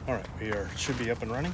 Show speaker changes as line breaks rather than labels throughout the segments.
All right, should be up and running.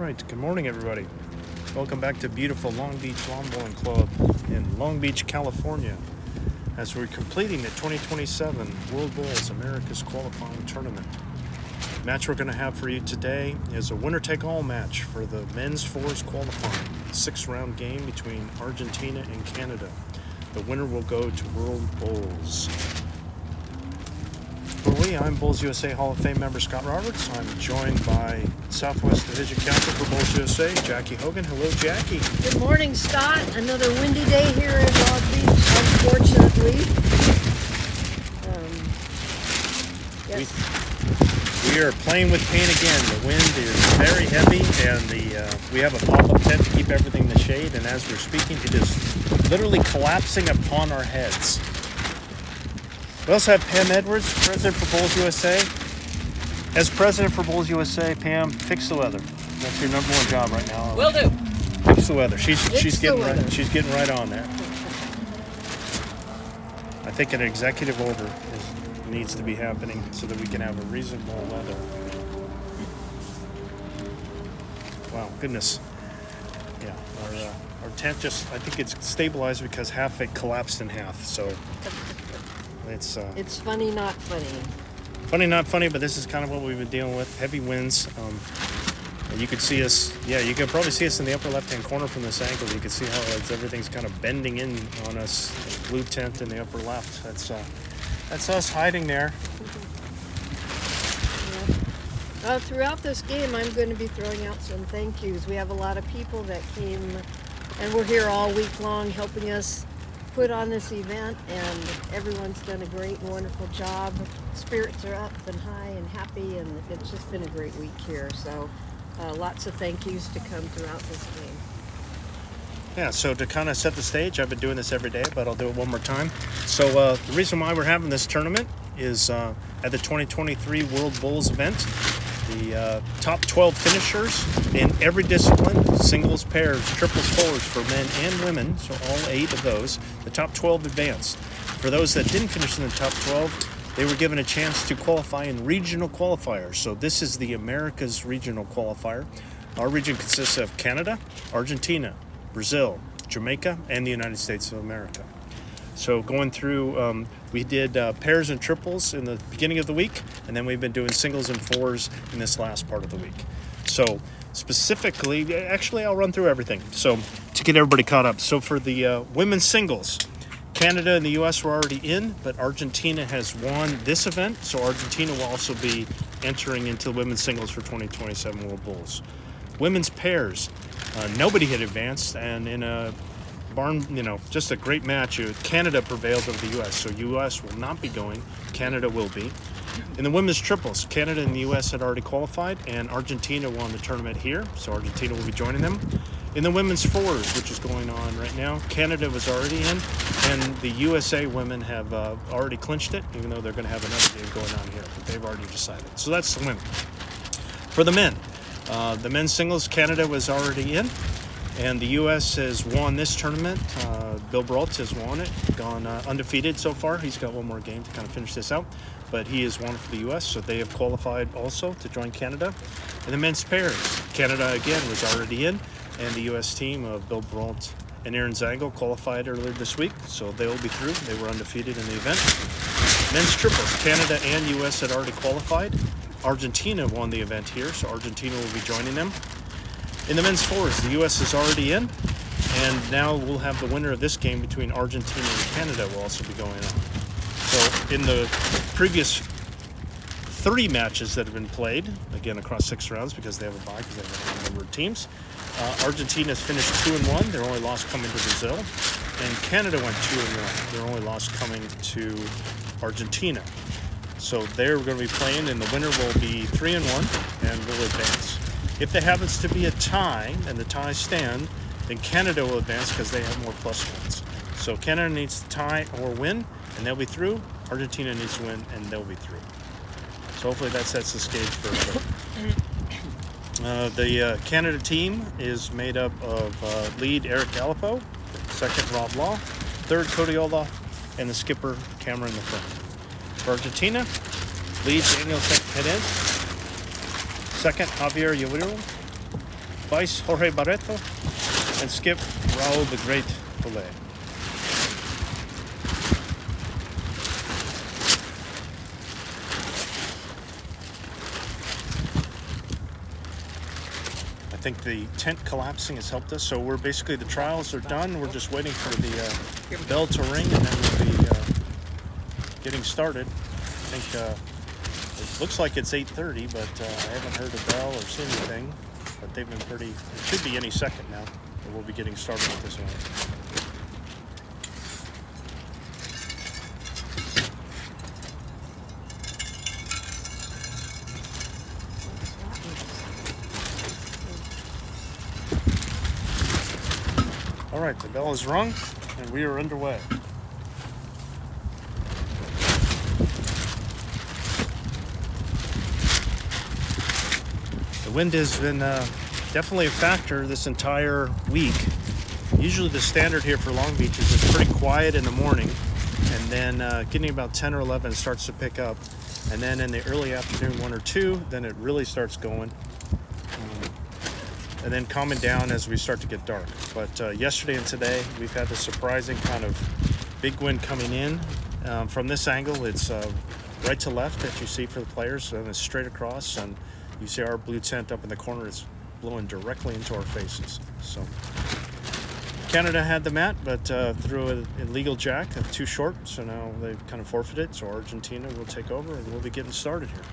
right, good morning everybody. Welcome back to beautiful Long Beach Lawn Bowling Club in Long Beach, California, as we're completing the 2027 World Bowls America's Qualifying Tournament. The match we're going to have for you today is a winner-take-all match for the men's fours qualifying, a 6-round game between Argentina and Canada. The winner will go to World Bowls. I'm Bowls USA Hall of Fame member Scott Roberts. I'm joined by Southwest Division Counsel for Bowls USA, Jackie Hogan. Hello, Jackie.
Good morning, Scott. Another windy day here in Long Beach, unfortunately.
We are playing with pain again. The wind is very heavy, and we have a pop-up tent to keep everything in the shade. And as we're speaking, it is literally collapsing upon our heads. We also have Pam Edwards, President for Bowls USA. As President for Bowls USA, Pam, fix the weather. That's your number one job right now.
Will do.
Fix the weather. She's getting right on there. I think an executive order needs to be happening so that we can have a reasonable weather. Wow, goodness. Yeah, our tent I think it's stabilized because half it collapsed in half. So it's
funny, not funny.
Funny, not funny, but this is kind of what we've been dealing with. Heavy winds. You could see us, you can probably see us in the upper left-hand corner from this angle. You can see how everything's kind of bending in on us. The blue tent in the upper left. That's us hiding there.
Yeah. Throughout this game, I'm going to be throwing out some thank yous. We have a lot of people that came and were here all week long helping us put on this event, and everyone's done a great and wonderful job. Spirits are up and high and happy, and it's just been a great week here. So lots of thank yous to come throughout this game.
Yeah, so to kind of set the stage, I've been doing this every day, but I'll do it one more time. So the reason why we're having this tournament is at the 2023 World Bowls event, the top 12 finishers in every discipline, singles, pairs, triples, fours for men and women, so all 8 of those, the top 12 advanced. For those that didn't finish in the top 12, they were given a chance to qualify in regional qualifiers. So this is the America's regional qualifier. Our region consists of Canada, Argentina, Brazil, Jamaica, and the United States of America. So going through, we did pairs and triples in the beginning of the week, and then we've been doing singles and fours in this last part of the week. So specifically, actually I'll run through everything, so to get everybody caught up. So for the women's singles, Canada and the U.S. were already in, but Argentina has won this event, so Argentina will also be entering into women's singles for 2027 World Bowls. Women's pairs, nobody had advanced, and in a just a great match. Canada prevailed over the U.S., so U.S. will not be going. Canada will be. In the women's triples, Canada and the U.S. had already qualified, and Argentina won the tournament here, so Argentina will be joining them. In the women's fours, which is going on right now, Canada was already in, and the USA women have already clinched it, even though they're going to have another game going on here, but they've already decided. So that's the women. For the men, the men's singles, Canada was already in, and the U.S. has won this tournament. Bill Barreto has won it, gone undefeated so far. He's got one more game to kind of finish this out, but he has won for the U.S., so they have qualified also to join Canada. In the men's pairs, Canada again was already in, and the U.S. team of Bill Barreto and Aaron Zangle qualified earlier this week, so they will be through. They were undefeated in the event. Men's triples, Canada and U.S. had already qualified. Argentina won the event here, so Argentina will be joining them. In the men's fours, the U.S. is already in, and now we'll have the winner of this game between Argentina and Canada will also be going on. So in the previous 3 matches that have been played, again across 6 rounds because they have a bye because they have a number of teams, Argentina's finished 2-1, their only loss coming to Brazil, and Canada went 2-1, their only loss coming to Argentina. So they're going to be playing, and the winner will be 3-1 and will advance. If there happens to be a tie, and the ties stand, then Canada will advance because they have more plus ones. So Canada needs to tie or win, and they'll be through. Argentina needs to win, and they'll be through. So hopefully that sets the stage for the Canada team is made up of lead Erik Galipeau, second Rob Law, third Kody Oithof, and the skipper Cameron Lefresne. For Argentina, lead Daniel Genez, second Javier, Vice Jorge Barreto, and skip Raul the Great Pollet. I think the tent collapsing has helped us, so we're basically, the trials are done. We're just waiting for the bell to ring, and then we'll be getting started. I think it looks like it's 8:30, but I haven't heard a bell or seen anything. But they've been pretty, it should be any second now, and we'll be getting started with this one. All right, the bell is rung, and we are underway. The wind has been definitely a factor this entire week. Usually the standard here for Long Beach is it's pretty quiet in the morning, and then getting about 10 or 11 starts to pick up, and then in the early afternoon, 1 or 2, then it really starts going, and then calming down as we start to get dark. But yesterday and today, we've had the surprising kind of big wind coming in. From this angle, it's right to left that you see for the players, and it's straight across, and you see our blue tent up in the corner is blowing directly into our faces. So Canada had the mat, but threw an illegal jack, too short, so now they've kind of forfeited. So Argentina will take over, and we'll be getting started here.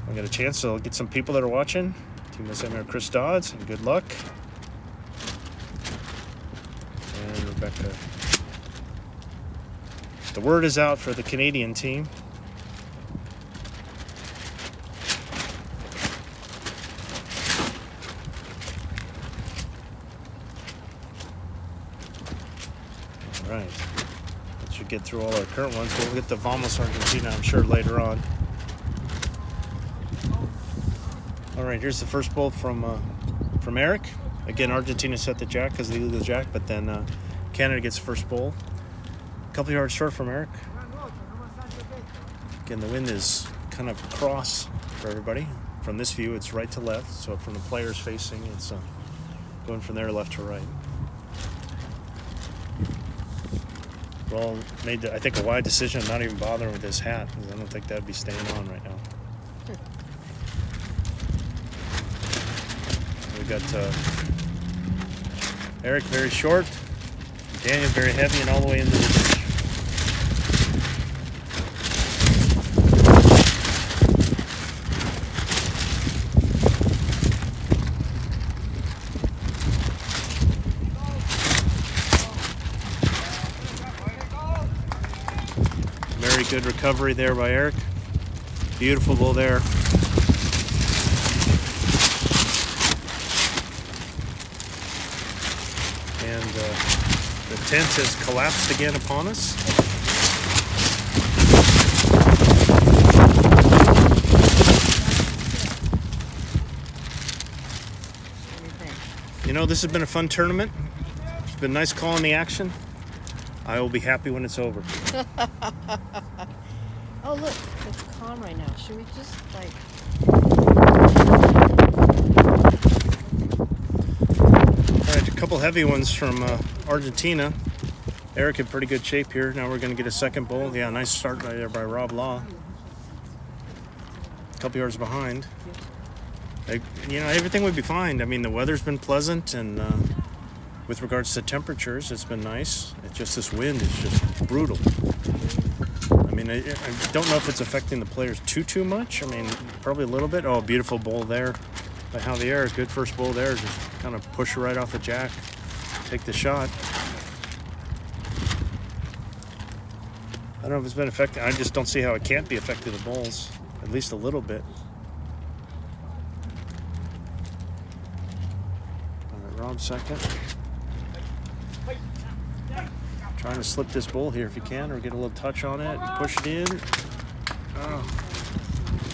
I got a chance to get some people that are watching. Team SMR Chris Dodds, and good luck. And Rebecca. The word is out for the Canadian team. Right. That should get through all our current ones. We'll get the Vamos Argentina, I'm sure, later on. All right, here's the first bowl from Erik. Again, Argentina set the jack because of the illegal jack, but then Canada gets first bowl. A couple yards short from Erik. Again, the wind is kind of cross for everybody. From this view, it's right to left. So from the players facing, it's going from there left to right. Raul made, I think, a wide decision not even bothering with his hat, because I don't think that'd be staying on right now. We got Erik very short, Daniel very heavy and all the way into the ditch. Very good recovery there by Erik. Beautiful bull there. And the tent has collapsed again upon us. You know, this has been a fun tournament. It's been nice calling the action. I will be happy when it's over.
Oh, look, it's calm right now. Should we just, like...
All right, a couple heavy ones from Argentina. Erik in pretty good shape here. Now we're going to get a second bowl. Yeah, nice start right there by Rob Law. A couple yards behind. You know, everything would be fine. I mean, the weather's been pleasant, and with regards to temperatures, it's been nice. It's just this wind is just brutal. I mean, I don't know if it's affecting the players too much. I mean, probably a little bit. Oh, beautiful bowl there by Javier. Good first bowl there. Just kind of push right off the jack. Take the shot. I don't know if it's been affecting. I just don't see how it can't be affecting the bowls. At least a little bit. All right, Rob second. Trying to slip this bowl here if you can, or get a little touch on it and push it in. Oh,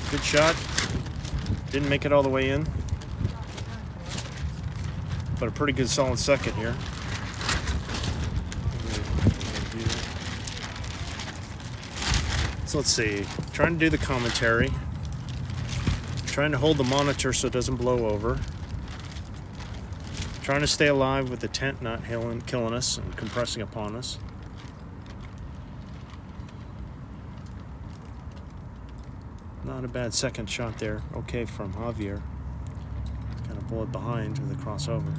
good shot. Didn't make it all the way in, but a pretty good solid second here. So let's see. Trying to do the commentary. Trying to hold the monitor so it doesn't blow over. Trying to stay alive with the tent not killing us and compressing upon us. Not a bad second shot there. Okay from Javier. Kind of bullet behind with a crossover.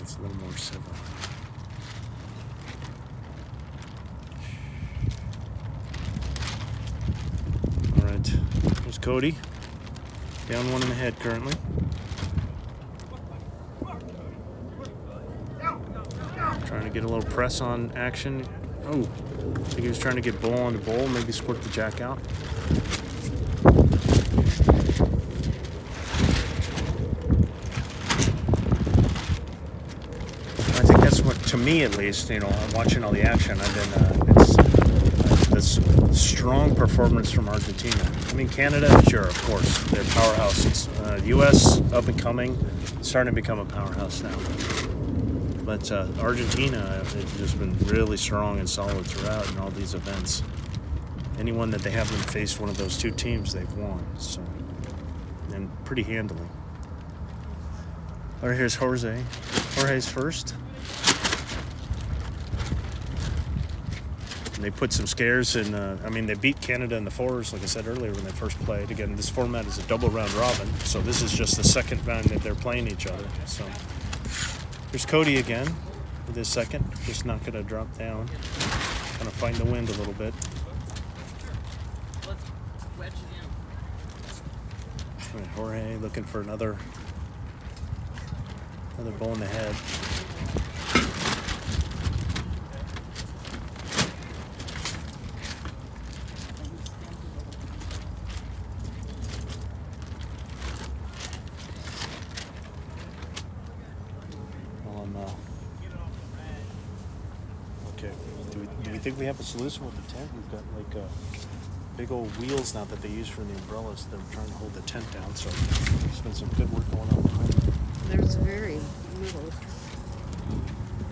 It's a little more civil. All right, there's Kody. Down one in the head currently. Trying to get a little press on action. Oh, I think he was trying to get bull on the bowl, maybe squirt the jack out. I think that's what, to me at least, you know, watching all the action, I've been, it's this strong performance from Argentina. I mean, Canada, sure, of course, they're powerhouses. U.S. up and coming, starting to become a powerhouse now. But Argentina has just been really strong and solid throughout in all these events. Anyone that they haven't faced one of those two teams, they've won. So, and pretty handily. All right, here's Jorge. Jorge's first. And they put some scares in. I mean, they beat Canada in the fours, like I said earlier, when they first played. Again, this format is a double round robin, so this is just the second round that they're playing each other. So. Here's Kody again with his second. Just not going to drop down. Kind of find the wind a little bit.
Let's wedge it in.
Right, Jorge looking for another bull in the head. Okay. Do we think we have a solution with the tent? We've got like big old wheels now that they use for the umbrellas. They're trying to hold the tent down, so there's been some good work going on behind it.
There's very little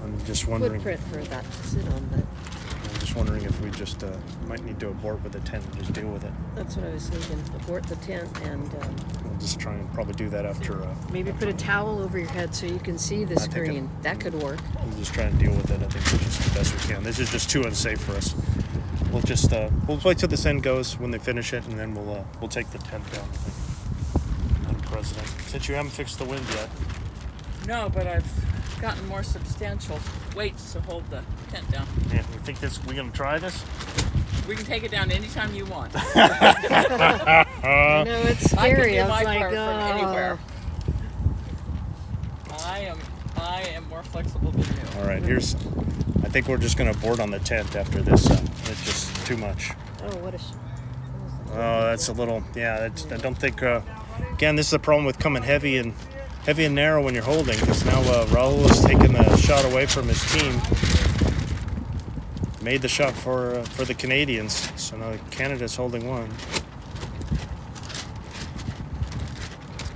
I'm just wondering.
footprint for that to sit on, but
I'm just wondering if we just might need to abort with the tent and just deal with it.
that's what I was thinking. Abort the tent and
We'll just try and probably do that after.
maybe put a towel over your head so you can see the screen. That could work.
We'll just try and deal with it. I think it's just the best we can. This is just too unsafe for us. We'll just we'll wait till this end goes when they finish it, and then we'll take the tent down. I think. Madam President, since you haven't fixed the wind yet.
No, but I've gotten more substantial weights to hold the tent down.
Yeah, we think this. We gonna try this?
We can take it down anytime you want.
No, it's
I can
scary.
do
I was
my
like,
part from
oh.
anywhere. I am more flexible than you.
All right, here's. I think we're just gonna board on the tent after this. It's just too much.
Oh, what a.
Oh, that's a little. Yeah, I don't think. Again, this is the problem with coming heavy and narrow when you're holding, because now Raul is taking the shot away from his team. Made the shot for the Canadians, so now Canada's holding one.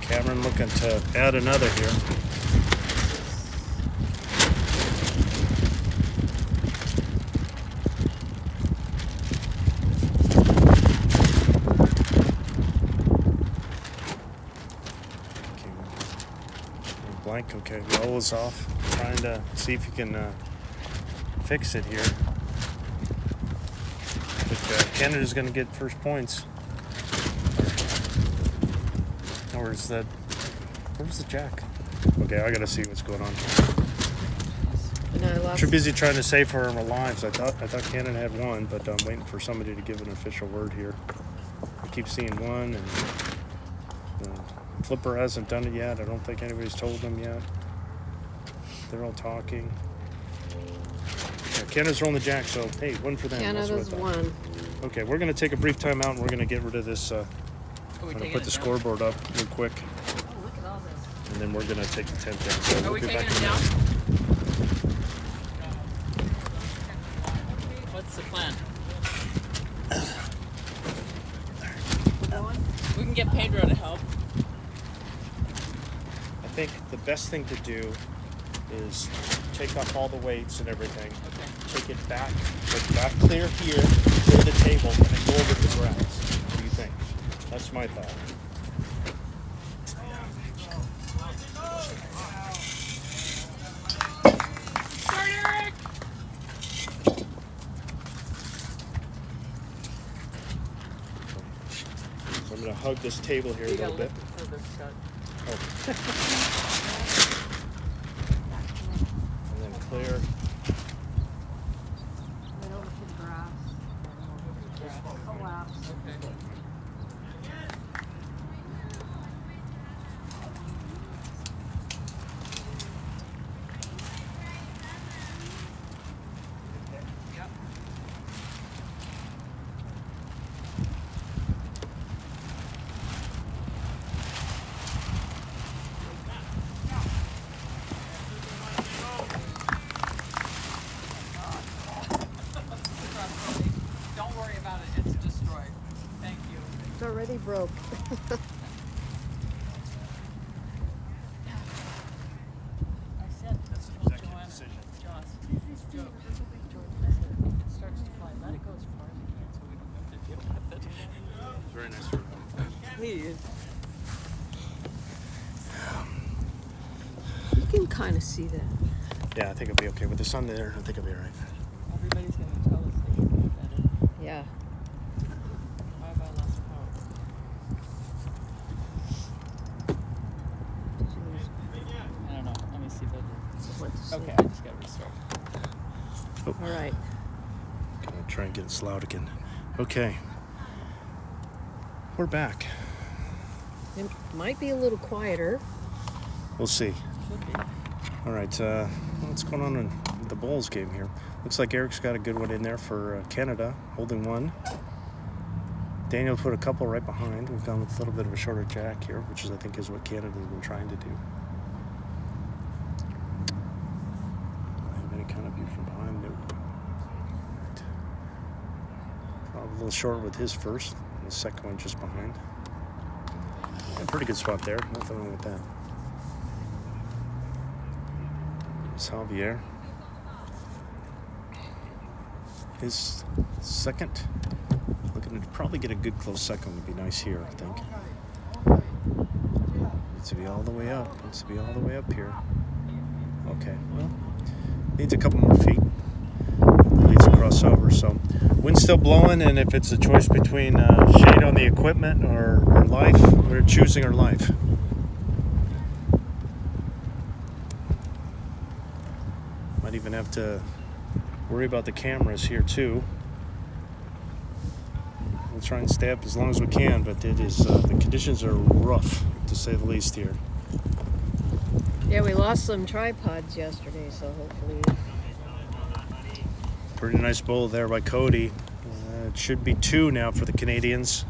Cameron looking to add another here. Blank, okay, Raul is off. Trying to see if he can fix it here. But Canada's going to get first points. Where's the jack? Okay, I got to see what's going on.
No, I
Too busy trying to save her lives. I thought Canada had one, but I'm waiting for somebody to give an official word here. I keep seeing one, and Flipper hasn't done it yet. I don't think anybody's told them yet. They're all talking. Yeah, Canada's rolling the jack, so hey, one for them.
Canada's won.
Okay, we're going to take a brief time out, and we're going to get rid of this. I'm going to put the scoreboard up real quick,
Oh, look at all this.
and then we're going to take the tent down. So
Are
we'll
we
be
taking
back
it
in a
down?
minute.
What's the plan? We can get Pedro to help.
I think the best thing to do is take off all the weights and everything.
Okay.
take it back, clear here, clear the table, and then go over to the grass. What do you think? That's my thought.
Start, Erik!
So I'm going to hug this table here a little bit.
Further, Scott.
Oh. And then clear.
Right over to the grass. Collapse.
Okay. Yep. Don't worry about it. It's destroyed. Thank you.
It's already broke.
I said
That's an
told
executive
Joanna,
decision.
Joss, George, I said, if it starts to fly, let it go as far as it can so we don't have to deal with it.
Very nice work.
Please.
You can kind of see that.
Yeah, I think I'll be okay with the sun there. I think I'll be all right.
Everybody's going to tell us they can do better.
Yeah.
Why have I lost power? I don't know. Let me see if I
Let's
did.
see.
Okay, I just got to restart.
All right.
Gonna try and get it loud again. Okay. We're back.
It might be a little quieter.
We'll see.
Should be.
All right. What's going on in the Bulls game here? Looks like Erik's got a good one in there for Canada, holding one. Daniel put a couple right behind. We've gone with a little bit of a shorter jack here, which is, I think, is what Canada's been trying to do. Do I have any kind of view from behind? Nope. Right. Probably a little short with his first. And the second one just behind. Yeah, pretty good spot there. Nothing wrong with that. There's Javier. His second. Looking to probably get a good close second would be nice here, I think. Needs to be all the way up. Needs to be all the way up here. Okay, well, needs a couple more feet. Leads a crossover, so wind's still blowing, and if it's a choice between shade on the equipment or life, we're choosing our life. Might even have to worry about the cameras here too. We'll try and stay up as long as we can, but it is the conditions are rough, to say the least here.
Yeah, we lost some tripods yesterday, so hopefully.
Pretty nice bowl there by Kody. It should be 2 now for the Canadians.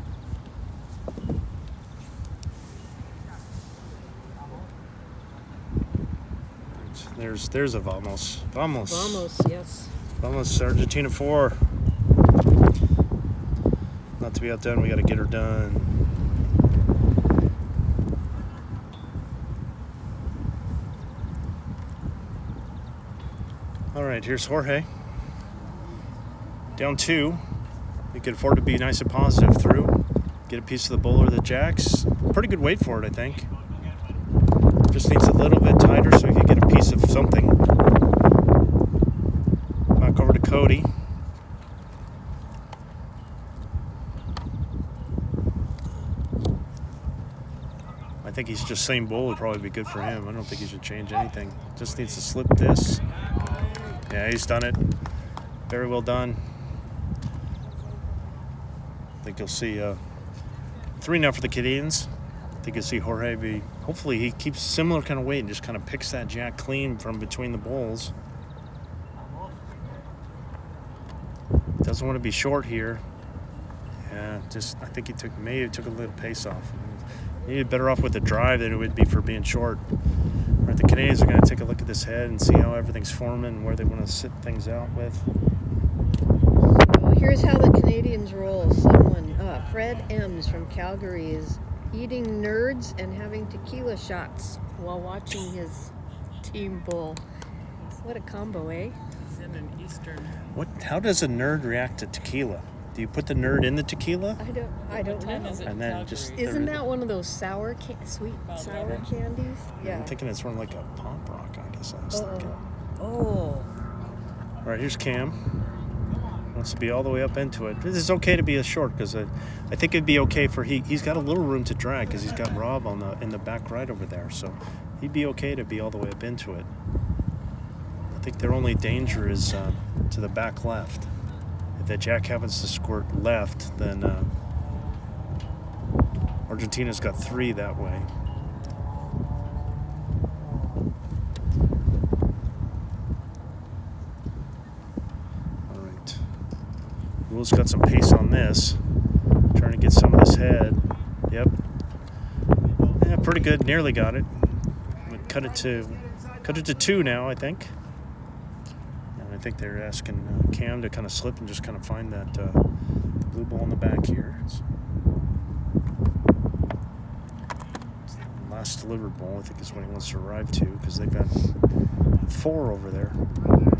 There's a Vamos. Vamos.
Vamos, yes.
Vamos, Argentina 4. Not to be outdone, we got to get her done. All right, here's Jorge. Down 2. We could afford to be nice and positive through. Get a piece of the bowl or the jacks. Pretty good weight for it, I think. Just needs a little bit tighter so we can get a piece of something. Back over to Kody. I think he's just same bowl would probably be good for him. I don't think he should change anything. Just needs to slip this. Yeah, he's done it. Very well done. I think you'll see 3 now for the Canadians. I think you'll see Jorge be, hopefully he keeps similar kind of weight and just kind of picks that jack clean from between the bowls. Doesn't want to be short here. Yeah, just I think he maybe took a little pace off. He'd be better off with the drive than it would be for being short. All right, the Canadians are going to take a look at this head and see how everything's forming and where they want to sit things out with.
Well, here's how the Canadians roll. Fred Ems from Calgary is eating nerds and having tequila shots while watching his team bowl. What a combo, eh?
in an Eastern.
How does a nerd react to tequila? Do you put the nerd in the tequila?
I don't
What time
know.
is it
And
in
then
Calgary?
just-
Isn't that one of those sweet
About
sour
11.
candies? Yeah.
I'm thinking it's more like a pop rock, I guess I was thinking.
Oh.
Oh.
All right, here's Cam. Wants to be all the way up into it. This is okay to be a short because I think it'd be okay for he's got a little room to drag because he's got Rob in the back right over there, so he'd be okay to be all the way up into it. I think their only danger is to the back left. If that jack happens to squirt left, then Argentina's got 3 that way. Will's got some pace on this. Trying to get some of this head. Yep. Yeah, pretty good. Nearly got it. Cut it to 2 now, I think. And I think they're asking Cam to kind of slip and just kind of find that blue ball in the back here. It's the last delivered ball, I think, is what he wants to arrive to because they've got 4 over there.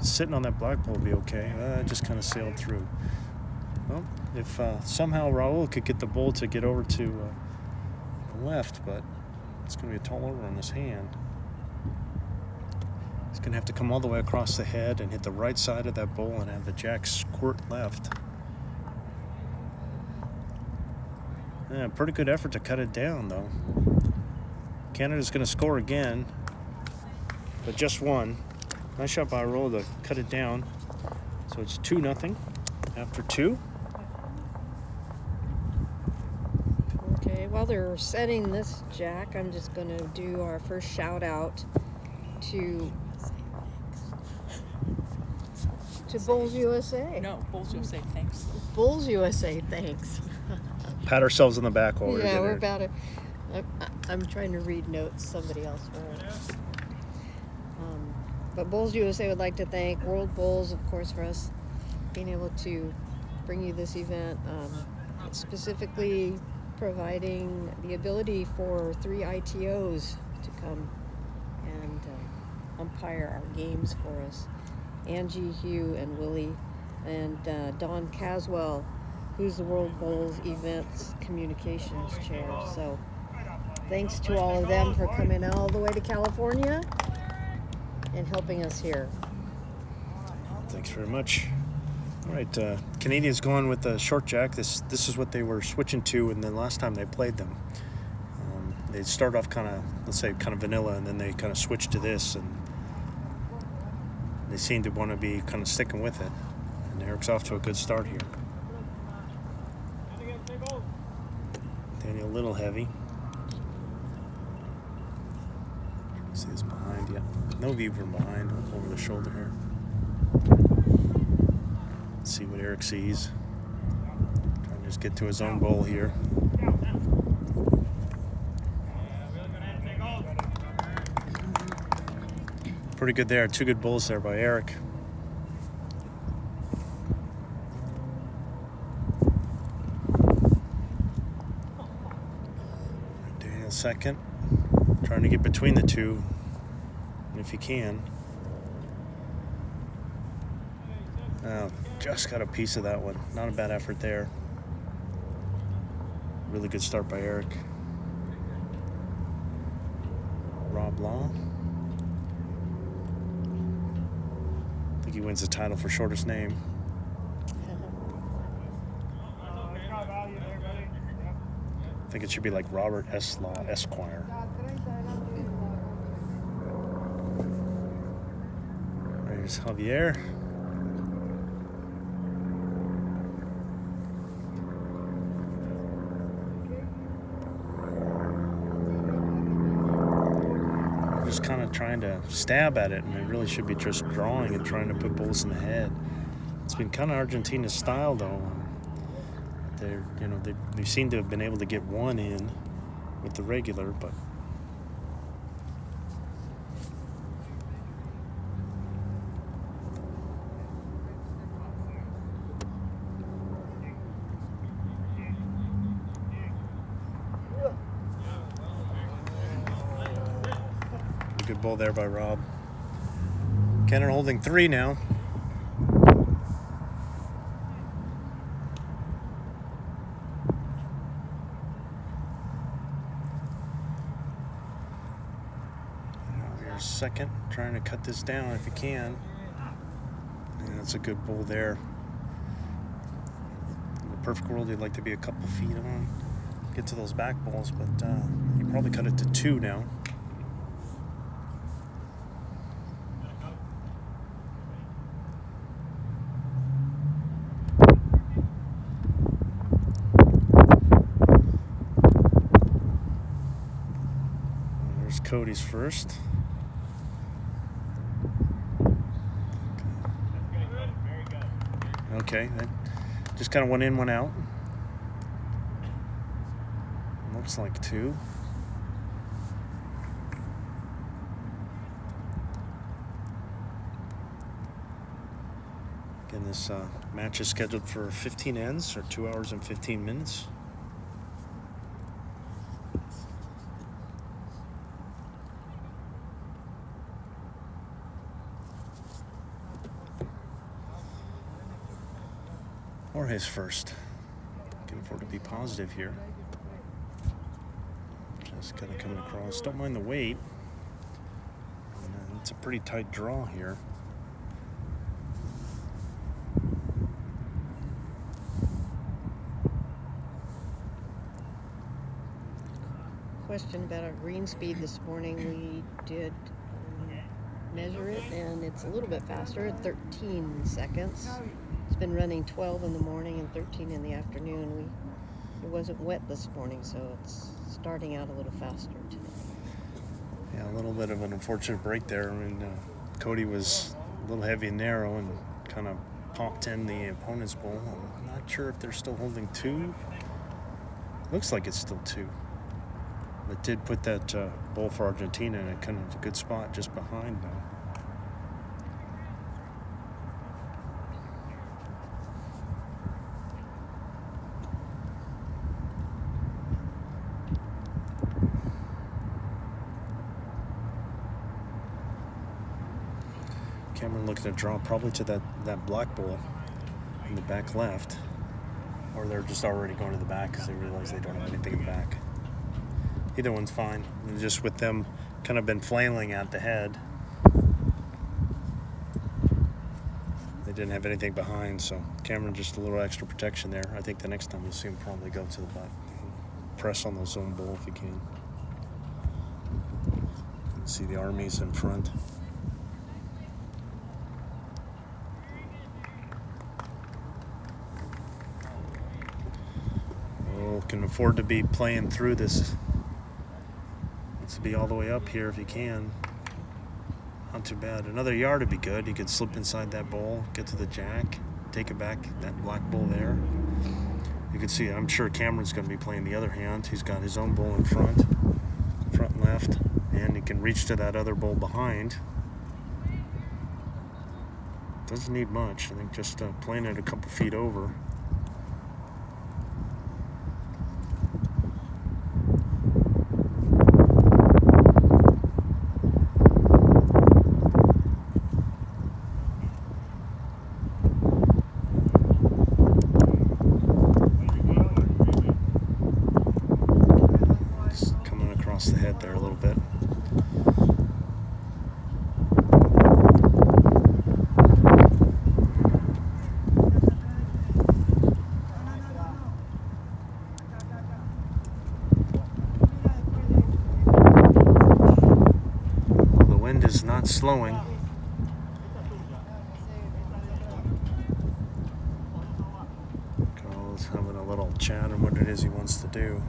Sitting on that black ball would be okay. It just kind of sailed through. Well, if somehow Raul could get the bull to get over to the left, but it's going to be a tall order on this hand. He's going to have to come all the way across the head and hit the right side of that bull and have the jack squirt left. Yeah, pretty good effort to cut it down, though. Canada's going to score again, but just 1. Nice shot by Raul to cut it down. So it's 2-0 after 2.
Okay, while they're setting this jack, I'm just going to do our first shout out to Bulls USA.
No, Bulls USA, thanks.
Bulls USA, thanks.
Pat ourselves on the back while we're
Yeah,
doing
we're
it.
about to. I'm trying to read notes somebody else wrote. But Bulls USA would like to thank World Bulls, of course, for us being able to bring you this event, specifically providing the ability for 3 ITOs to come and umpire our games for us. Angie, Hugh, and Willie, and Don Caswell, who's the World Bulls Events Communications Chair. So thanks to all of them for coming all the way to California and helping us here.
Thanks very much. All right, Canadians going with the short jack. This is what they were switching to, and then last time they played them. They start off kind of, let's say, kind of vanilla, and then they kind of switch to this, and they seem to want to be kind of sticking with it. And Erik's off to a good start here. Daniel a little heavy. See this behind, yeah. No view from behind, over the shoulder here. Let's see what Erik sees. Trying to just get to his own bowl here. Pretty good there. 2 good bowls there by Erik. Daniel second. Trying to get between the 2, if he can. Oh, just got a piece of that one. Not a bad effort there. Really good start by Erik. Rob Law. I think he wins the title for shortest name. I think it should be like Robert S. Law, Esquire. There's Javier. Just kind of trying to stab at it, and it really should be just drawing and trying to put bulls in the head. It's been kind of Argentina's style, though. They seem to have been able to get 1 in with the regular, but good ball there by Rob. Cannon holding 3 now. second, trying to cut this down if you can. And that's a good bull there. In the perfect world, you'd like to be a couple feet on, get to those back bulls, but you probably cut it to 2 now. There's Kody's first. Okay, that just kind of went in, went out. Looks like 2. Again, this match is scheduled for 15 ends, or 2 hours and 15 minutes. Jorge's first. Can afford to be positive here. Just kind of coming across. Don't mind the weight. And, it's a pretty tight draw here.
Question about our green speed this morning. We did measure it, and it's a little bit faster at 13 seconds. It's been running 12 in the morning and 13 in the afternoon. It wasn't wet this morning, so it's starting out a little faster today.
Yeah, a little bit of an unfortunate break there. I mean, Kody was a little heavy and narrow and kind of popped in the opponent's bull. I'm not sure if they're still holding 2. Looks like it's still 2. But did put that bull for Argentina in a kind of a good spot just behind now. Cameron looking to draw probably to that black bull in the back left, or they're just already going to the back because they realize they don't have anything in the back. Either one's fine. And just with them kind of been flailing at the head, they didn't have anything behind, so Cameron just a little extra protection there. I think the next time you'll see him probably go to the back, press on the zone bull if he can. See the armies in front. Can afford to be playing through this. Let's be all the way up here if you can. Not too bad. Another yard would be good. You could slip inside that bull, get to the jack, take it back, that black bull there. You can see, I'm sure Cameron's going to be playing the other hand. He's got his own bull in front and left, and he can reach to that other bull behind. Doesn't need much. I think just playing it a couple feet over. The head there a little bit. The wind is not slowing. Carl's having a little chat on what it is he wants to do.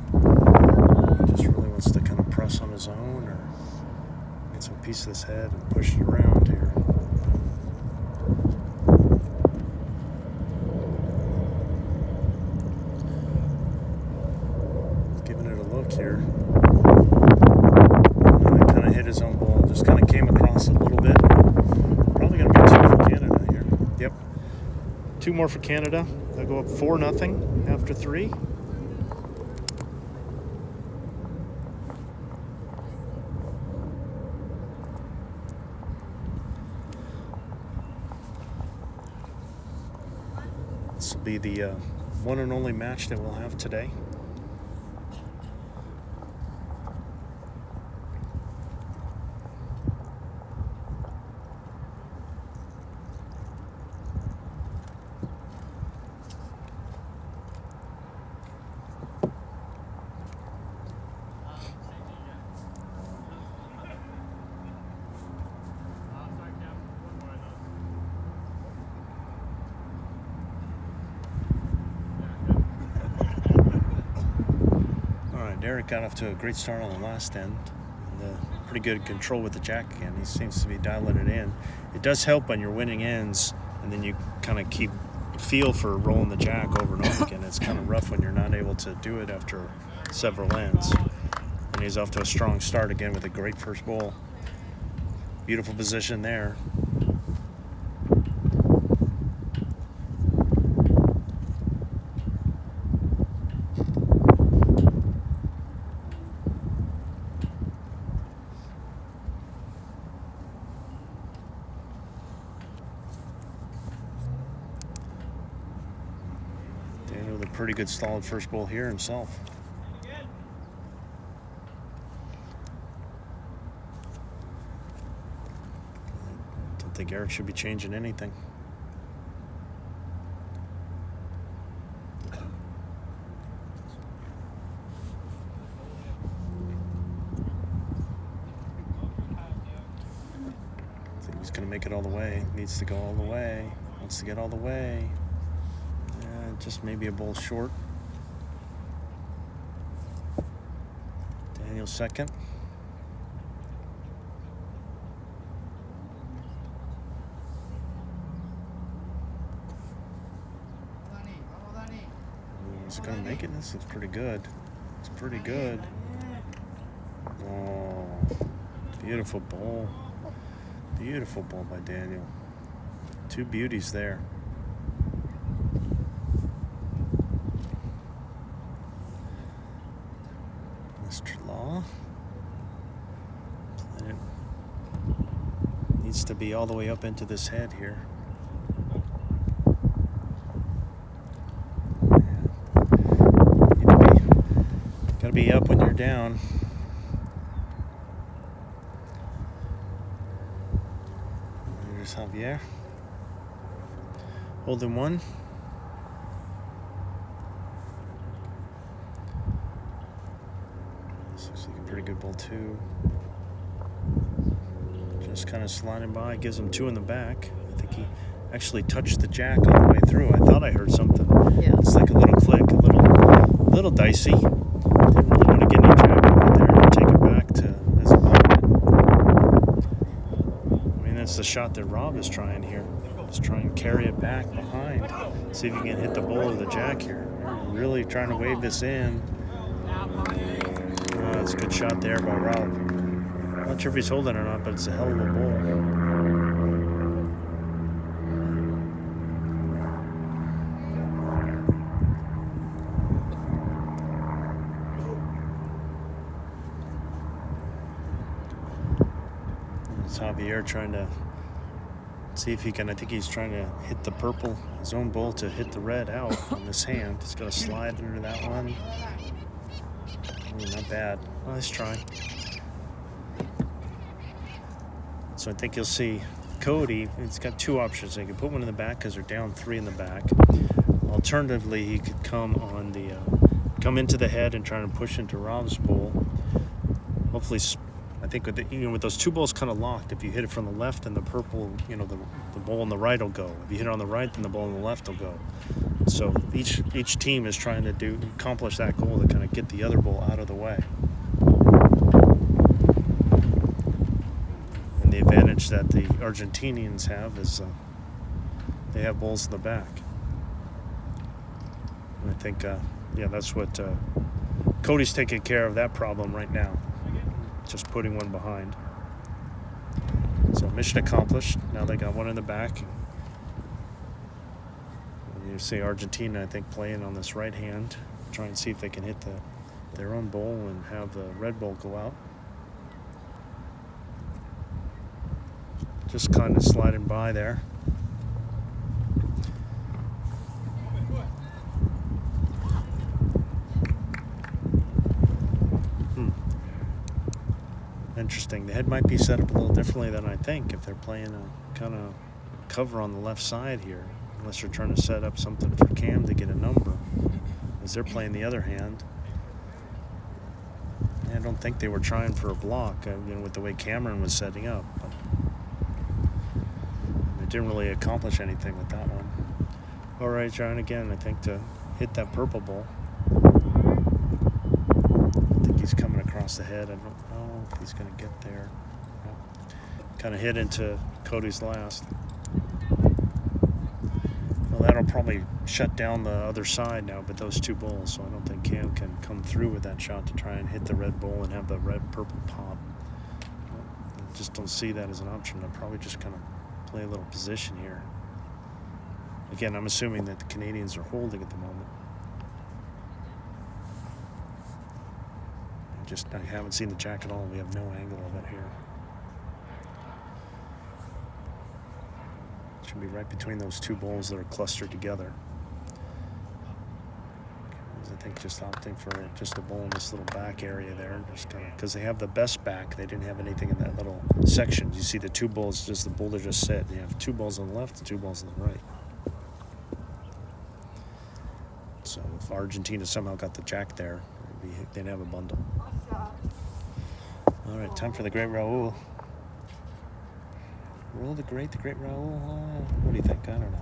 He just really wants to kind of press on his own or get some piece of this head and push it around here. Giving it a look here. And kind of hit his own ball. Just kind of came across a little bit. Probably going to be 2 for Canada here. Yep. 2 more for Canada. They'll go up 4-0 after 3. This will be the one and only match that we'll have today. Erik got off to a great start on the last end. Pretty good control with the jack again. He seems to be dialing it in. It does help when you're winning ends, and then you kind of keep feel for rolling the jack over and over again. It's kind of rough when you're not able to do it after several ends. And he's off to a strong start again with a great first bowl. Beautiful position there. With a pretty good solid first bowl here himself. I don't think Erik should be changing anything. I think he's going to make it all the way. Needs to go all the way. Wants to get all the way. Just maybe a bowl short. Daniel second. Is it going to make it? This looks pretty good. It's pretty good. Oh, beautiful bowl. Beautiful bowl by Daniel. Two beauties there. Needs to be all the way up into this head here. Gotta be up when you're down. There's Javier. Holding one. This looks like a pretty good bowl too. Just kind of sliding by, gives him two in the back. I think he actually touched the jack all the way through. I thought I heard something.
Yeah.
It's like a little click, a little dicey. Didn't really want to get any jack over there and take it back to his opponent. I mean, that's the shot that Rob is trying here. Just try and carry it back behind. See if you can hit the bowl of the jack here. Really trying to wave this in. That's a good shot there by Raul. Not sure if he's holding or not, but it's a hell of a ball. It's Javier trying to see if he can. I think he's trying to hit the purple, his own ball, to hit the red out on this hand. He's going to slide under that one. Ooh, not bad. Nice try. So I think you'll see Kody, it's got two options. He can put one in the back because they're down three in the back. Alternatively, he could come on the come into the head and try to push into Rob's bowl. Hopefully, I think with those two bowls kind of locked, if you hit it from the left, then the purple, the bowl on the right will go. If you hit it on the right, then the bowl on the left will go. So each team is trying to accomplish that goal to kind of get the other bowl out of the way. The advantage that the Argentinians have is they have bowls in the back. And I think, that's what Kody's taking care of that problem right now. Just putting one behind. So mission accomplished. Now they got one in the back. And you see Argentina, I think, playing on this right hand, trying to see if they can hit their own bowl and have the red bowl go out. Just kind of sliding by there. Interesting. The head might be set up a little differently than I think if they're playing a kind of cover on the left side here. Unless you're trying to set up something for Cam to get a number. As they're playing the other hand. I don't think they were trying for a block, with the way Cameron was setting up. But didn't really accomplish anything with that one. All right, trying again, I think, to hit that purple ball. across the head. I don't know if he's going to get there. Kind of hit into Kody's last. Well, that'll probably shut down the other side now, but those two bulls, so I don't think Cam can come through with that shot to try and hit the red bull and have the red-purple pop. I just don't see that as an option. I'll probably just kind of play a little position here. Again, I'm assuming that the Canadians are holding at the moment. I haven't seen the jack at all. We have no angle of it here. Should be right between those two bulls that are clustered together. I think just opting for just a bull in this little back area there, just because they have the best back. They didn't have anything in that little section. You see the two bulls, just the bull that just sit. You have two bulls on the left and two bulls on the right. So if Argentina somehow got the jack there, they'd have a bundle. All right, time for the great Raul. Raul the great Raul. What do you think? I don't know.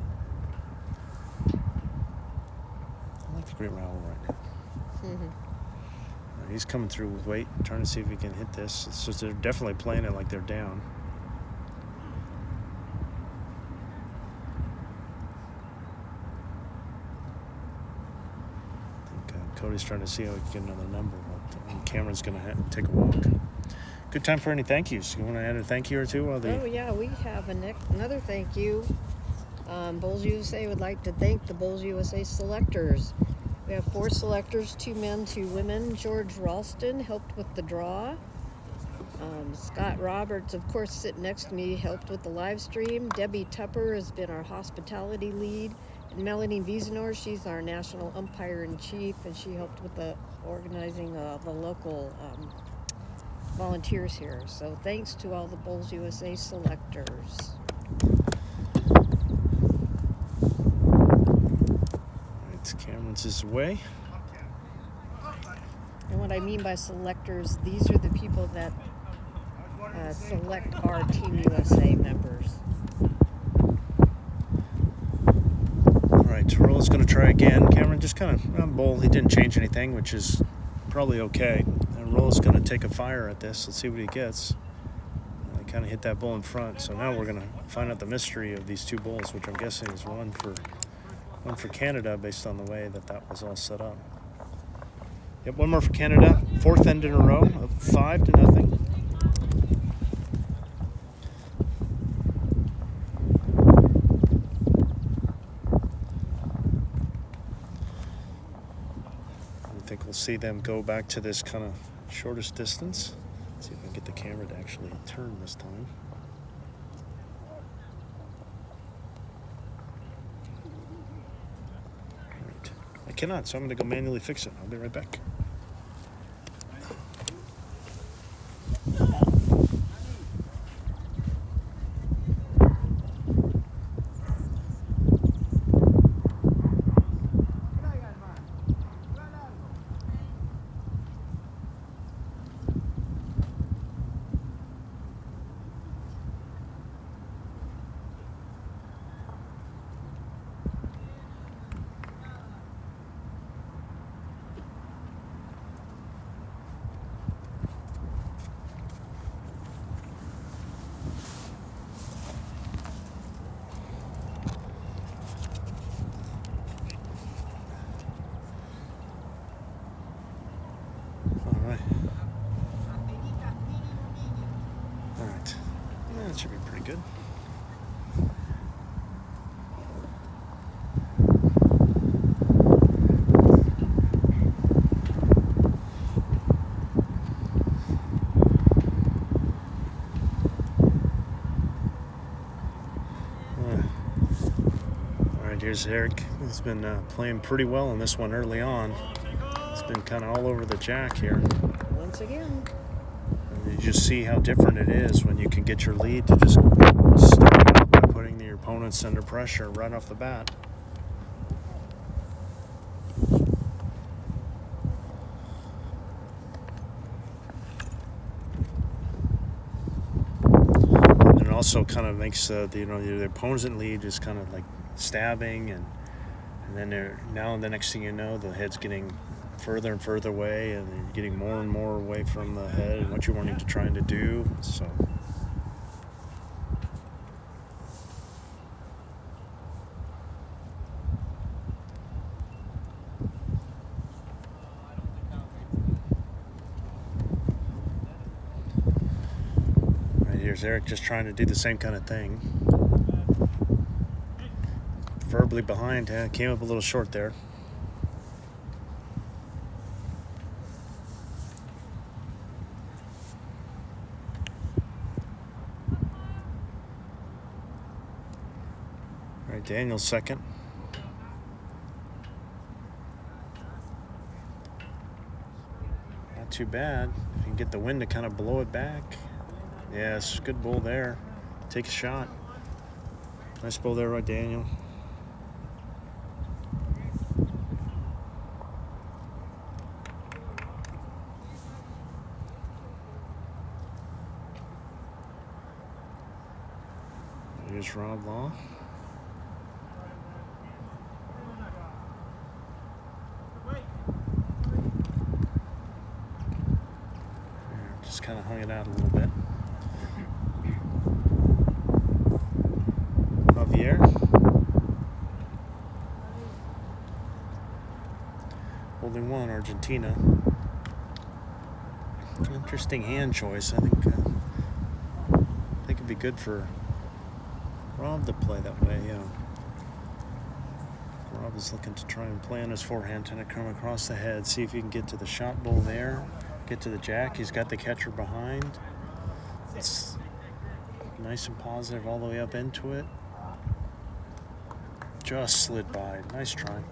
I like the great Raul right now. He's coming through with weight, trying to see if he can hit this. It's just they're definitely playing it like they're down. I think Kody's trying to see how he can get another number, but Cameron's going to take a walk. Good time for any thank yous. You want to add a thank you or two?
Oh, yeah, we have another thank you. Bulls USA would like to thank the Bulls USA selectors. We have 4 selectors, 2 men, 2 women. George Ralston helped with the draw. Scott Roberts, of course, sitting next to me, helped with the live stream. Debbie Tupper has been our hospitality lead. And Melanie Wiesenor, she's our national umpire-in-chief, and she helped with the organizing of the local volunteers here. So thanks to all the Bulls USA selectors.
Right, Cameron's his way.
And what I mean by selectors, these are the people that select our Team USA members.
All right, Raul's going to try again. Cameron just kind of on bowl. He didn't change anything, which is probably okay. And Raul's going to take a fire at this. Let's see what he gets. I kind of hit that bull in front, so now we're going to find out the mystery of these two bulls, which I'm guessing is one for Canada based on the way that was all set up. Yep, one more for Canada. 4th end in a row of 5-0. I think we'll see them go back to this kind of shortest distance. Let's see if I can get the camera to actually turn this time. All right. I cannot, so I'm going to go manually fix it. I'll be right back. That should be pretty good. All right, here's Erik. He's been playing pretty well in this one early on. It's been kind of all over the jack here.
Once again.
You just see how different it is when you can get your lead to just start out by putting your opponents under pressure right off the bat. And it also kind of makes the opponent lead just kind of like stabbing, and then now the next thing you know, the head's getting further and further away, and you're getting more and more away from the head and what you're wanting to try to do. So. Here's Erik just trying to do the same kind of thing. Preferably behind. Came up a little short there. All right, Daniel's second. Not too bad. If you can get the wind to kind of blow it back. Yes, good bull there. Take a shot. Nice bull there, right, Daniel. Here's Rob Law. Just kind of hung it out a little bit. Javier. Holding one, Argentina. Interesting hand choice. I think it'd be good for Rob to play that way. Rob is looking to try and play on his forehand, trying to come across the head, see if he can get to the shot bull there, get to the jack. He's got the catcher behind. It's nice and positive all the way up into it. Just slid by. Nice try.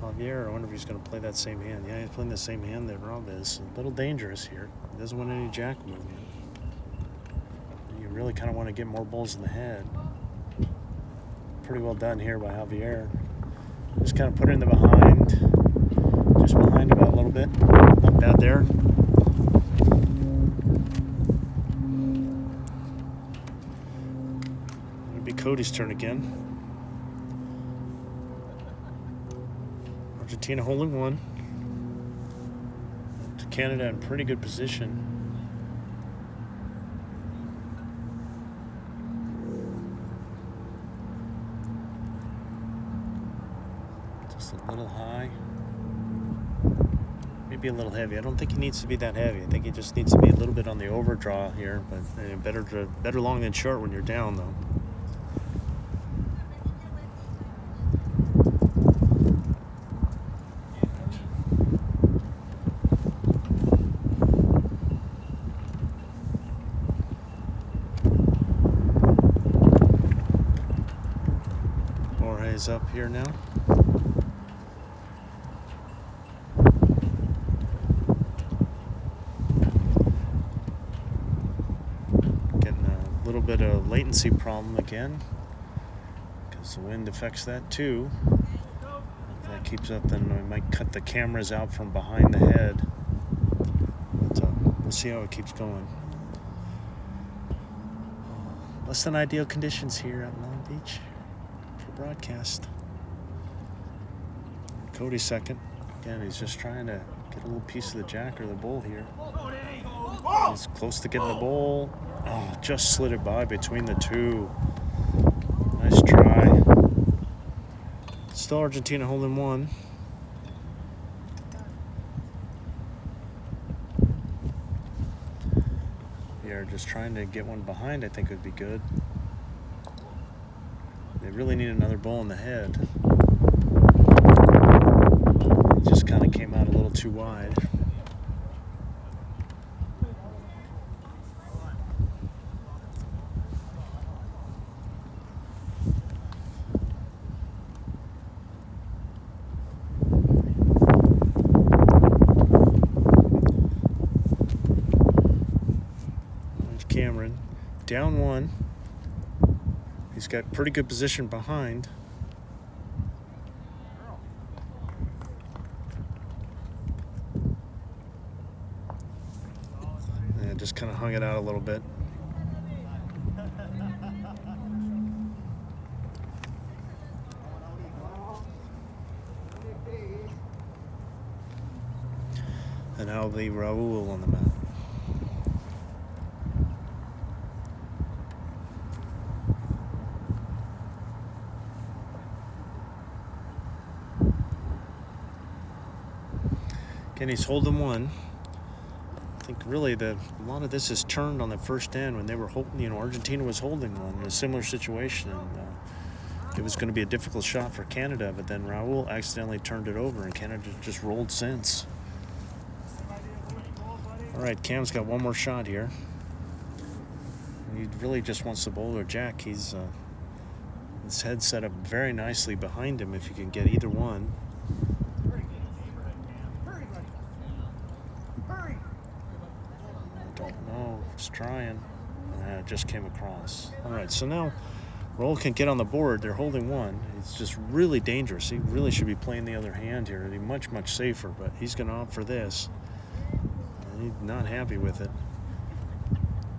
Javier, I wonder if he's going to play that same hand. Yeah, he's playing the same hand that Rob is. A little dangerous here. He doesn't want any jack movement. You really kind of want to get more bulls in the head. Pretty well done here by Javier. Just kind of put it in the behind. Just behind about a little bit. Not bad there. It'll be Kody's turn again. Argentina holding one. To Canada in pretty good position. Just a little high. Maybe a little heavy. I don't think he needs to be that heavy. I think he just needs to be a little bit on the overdraw here, but better long than short when you're down though. Jorge's up here now. Little bit of latency problem again because the wind affects that too. If that keeps up, then we might cut the cameras out from behind the head, but we'll see how it keeps going. Less than ideal conditions here at Long Beach for broadcast. Kody second. Again, he's just trying to get a little piece of the jack or the bull here. He's close to getting the bull. Oh, just slid it by between the two. Nice try. Still Argentina holding one. They're just trying to get one behind, I think would be good. They really need another bull in the head. It just kind of came out a little too wide. Cameron down one. He's got pretty good position behind. And just kind of hung it out a little bit. now the Raul on the mat. Again, he's holding one. I think really a lot of this is turned on the first end when they were holding, Argentina was holding one in a similar situation. And it was going to be a difficult shot for Canada, but then Raul accidentally turned it over and Canada just rolled since. All right, Cam's got one more shot here. He really just wants to bowl or jack. He's his head set up very nicely behind him if you can get either one. Don't know. He's trying. It just came across. All right, so now Raul can get on the board. They're holding one. It's just really dangerous. He really should be playing the other hand here. It'd be much, much safer, but he's going to opt for this. He's not happy with it.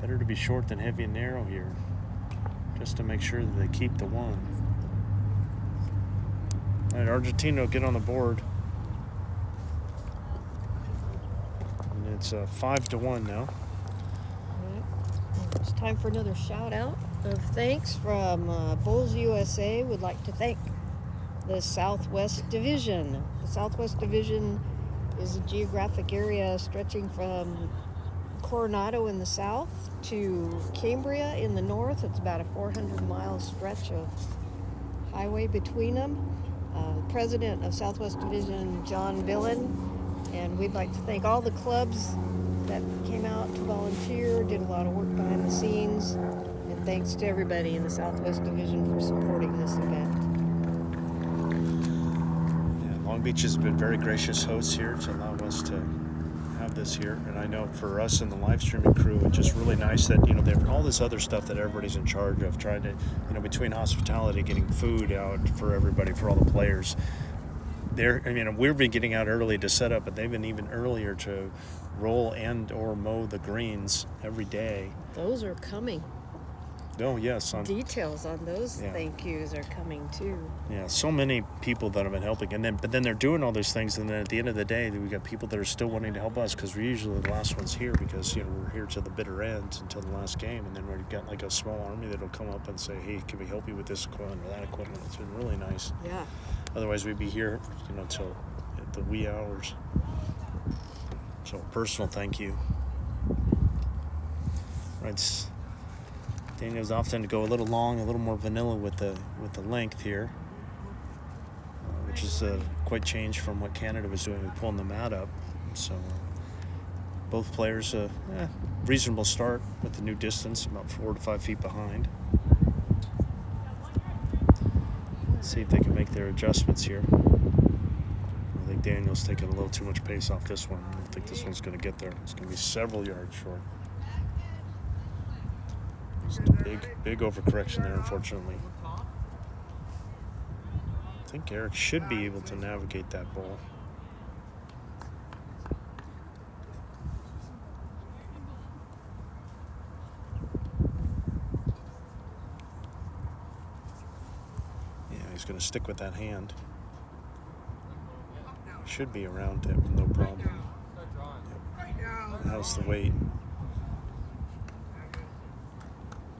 Better to be short than heavy and narrow here, just to make sure that they keep the one. All right, Argentina will get on the board. And it's 5-1 now.
It's time for another shout out of thanks from Bowls USA. Would like to thank the Southwest Division. The Southwest Division is a geographic area stretching from Coronado in the south to Cambria in the north. It's about a 400-mile stretch of highway between them. President of Southwest Division, John Billen, and we'd like to thank all the clubs that came out to volunteer, did a lot of work behind the scenes, and thanks to everybody in the Southwest Division for supporting this event.
Yeah, Long Beach has been very gracious hosts here to allow us to have this here, and I know for us in the live streaming crew, it's just really nice that there's all this other stuff that everybody's in charge of, trying to between hospitality, getting food out for everybody, for all the players. We've been getting out early to set up, but they've been even earlier to roll and or mow the greens every day.
Those are coming.
Oh yes,
Details on those thank yous are coming too.
Yeah, so many people that have been helping, but then they're doing all those things, and then at the end of the day, we got people that are still wanting to help us because we're usually the last ones here because we're here to the bitter end until the last game, and then we've got like a small army that'll come up and say, hey, can we help you with this equipment or that equipment? It's been really nice.
Yeah. Otherwise,
we'd be here, till the wee hours. So personal thank you. Right. Daniel's often to go a little long, a little more vanilla with the length here, which is quite changed from what Canada was doing with pulling the mat up. So both players reasonable start with the new distance, about 4 to 5 feet behind. Let's see if they can make their adjustments here. I think Daniel's taking a little too much pace off this one. I don't think this one's going to get there. It's going to be several yards short. Just a big overcorrection there, unfortunately. I think Erik should be able to navigate that ball. Yeah, he's going to stick with that hand. Should be around it with no problem. Yep. How's the weight?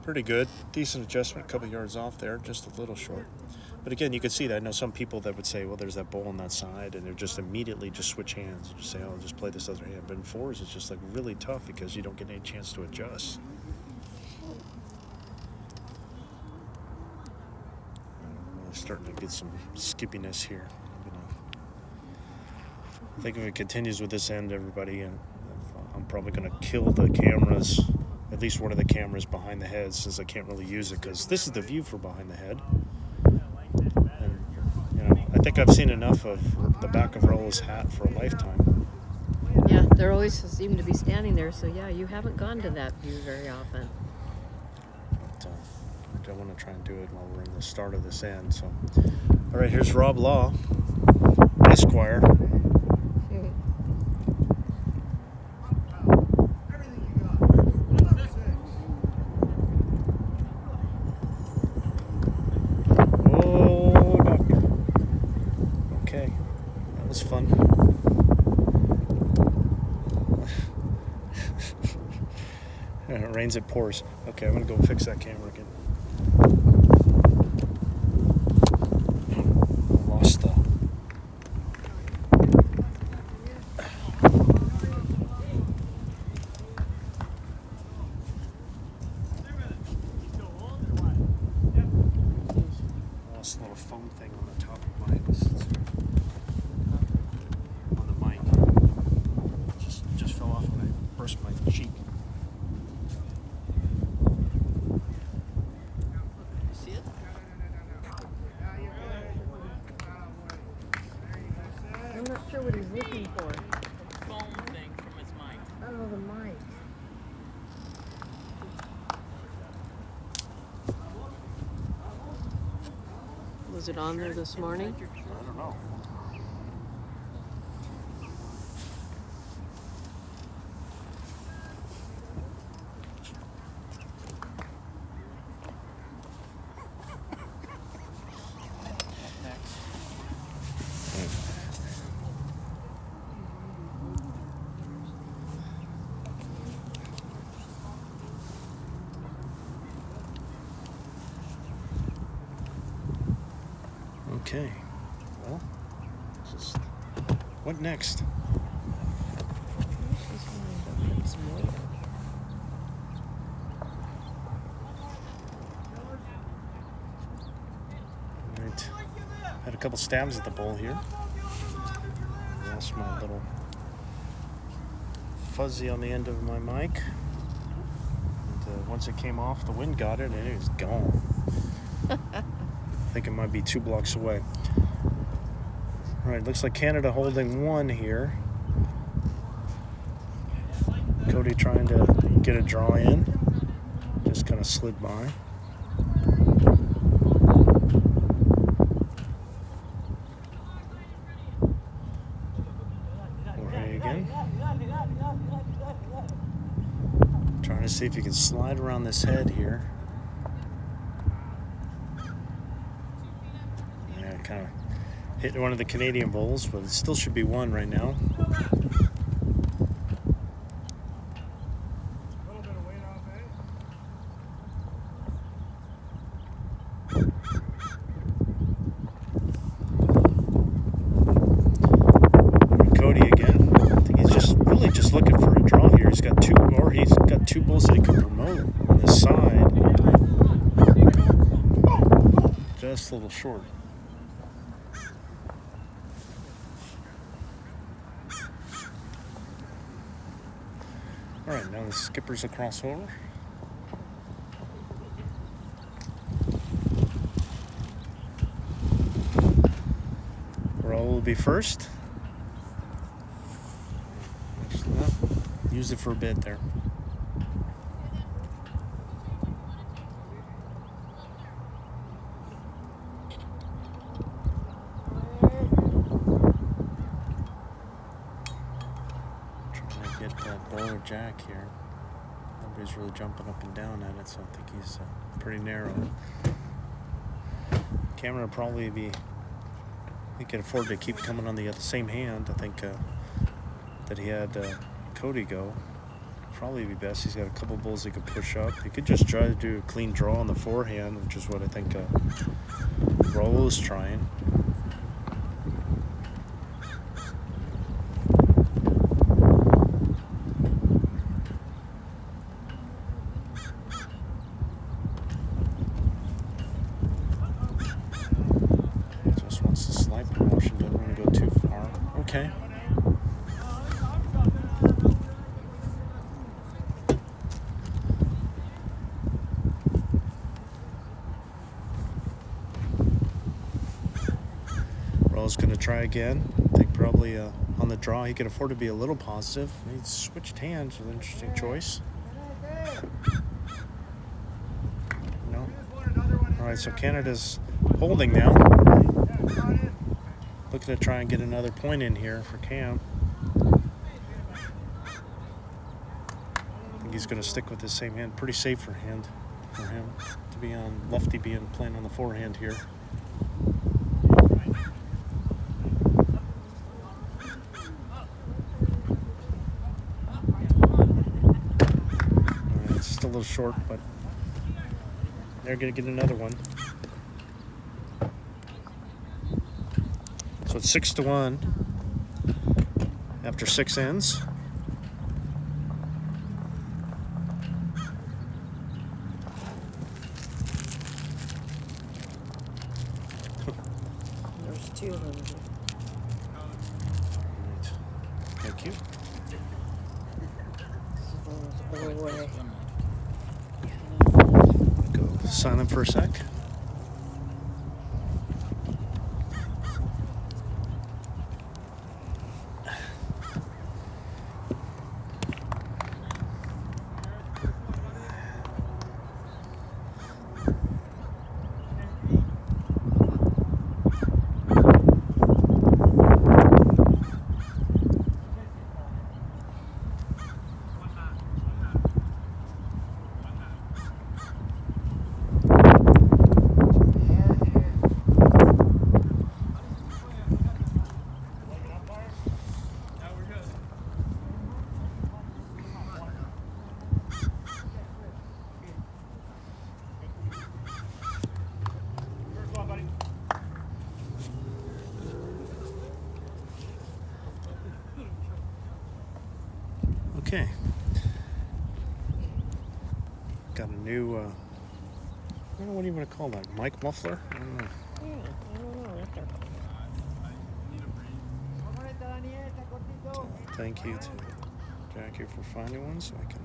Pretty good. Decent adjustment, a couple yards off there, just a little short. But again, you can see that. I know some people that would say, well, there's that ball on that side, and they're just immediately just switch hands and just say, oh, I'll just play this other hand. But in fours, it's just like really tough because you don't get any chance to adjust. We're starting to get some skippiness here. I think if it continues with this end, everybody, I'm probably going to kill the cameras, at least one of the cameras behind the head, since I can't really use it because this is the view for behind the head. And, I think I've seen enough of the back of Raul's hat for a lifetime.
Yeah, they always seem to be standing there, so yeah, you haven't gone to that view very often.
But I don't want to try and do it while we're in the start of this end. So, all right, here's Rob Law, Esquire. it rains, it pours. Okay, I'm gonna go fix that camera again. Lost the. Lost a little foam thing on the top of my. On the mic. Just fell off when I brushed my cheek.
You see it?
I'm not sure what he's looking for.
Foam thing from his mic.
Oh, the mic. Was it on there this morning?
I don't know.
Next.
Okay. Well, just what next? Right. Had a couple stabs at the bowl here. Lost my little fuzzy on the end of my mic. And once it came off, the wind got it and it was gone. I think it might be 2 blocks away. All right, looks like Canada holding 1 here. Kody trying to get a draw in. Just kind of slid by. Jorge again. Trying to see if he can slide around this head here. Yeah, kind of hit one of the Canadian bowls, but it still should be 1 right now. Kody again. I think he's just looking for a draw here. He's got 2 bulls that he could promote on this side. Just a little short. All right, now the skipper's across over. Raul will be first. Use it for a bit there. Bowler jack here. Nobody's really jumping up and down at it, so I think he's pretty narrow. Camera probably be. He could afford to keep coming on the same hand. I think that he had Kody go. Probably be best. He's got a couple bulls he could push up. He could just try to do a clean draw on the forehand, which is what I think Raul is trying. Okay. Raul's going to try again. I think probably on the draw he can afford to be a little positive. He switched hands with an interesting choice. No. All right, so Canada's holding now. Looking to try and get another point in here for Cam. I think he's going to stick with the same hand. Pretty safer hand for him to be on lefty, playing on the forehand here. All right, it's still little short, but they're going to get another one. So it's 6-1 after 6 ends.
There's 2 of them.
Right. Thank you.
Away.
Go silent for a sec. Okay. Got a new, I don't know what you want to call that, mic muffler? I don't know.
Yeah, I don't know what they're called.
Thank you to Jackie for finding one, so I can,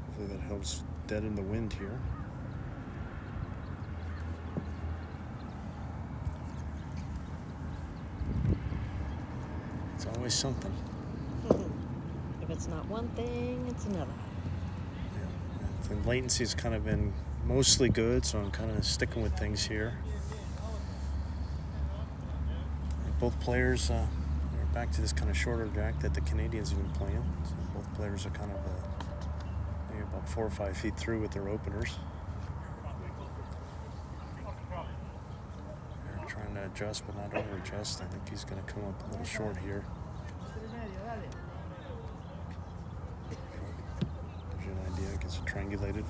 hopefully that helps deaden the wind here. It's always something.
If it's not one thing, it's another.
The latency's kind of been mostly good, so I'm kind of sticking with things here. Both players are back to this kind of shorter jack that the Canadians have been playing. So both players are kind of maybe about 4 or 5 feet through with their openers. They're trying to adjust, but not over-adjust. I think he's going to come up a little short here. Gives you an idea, gets it triangulated.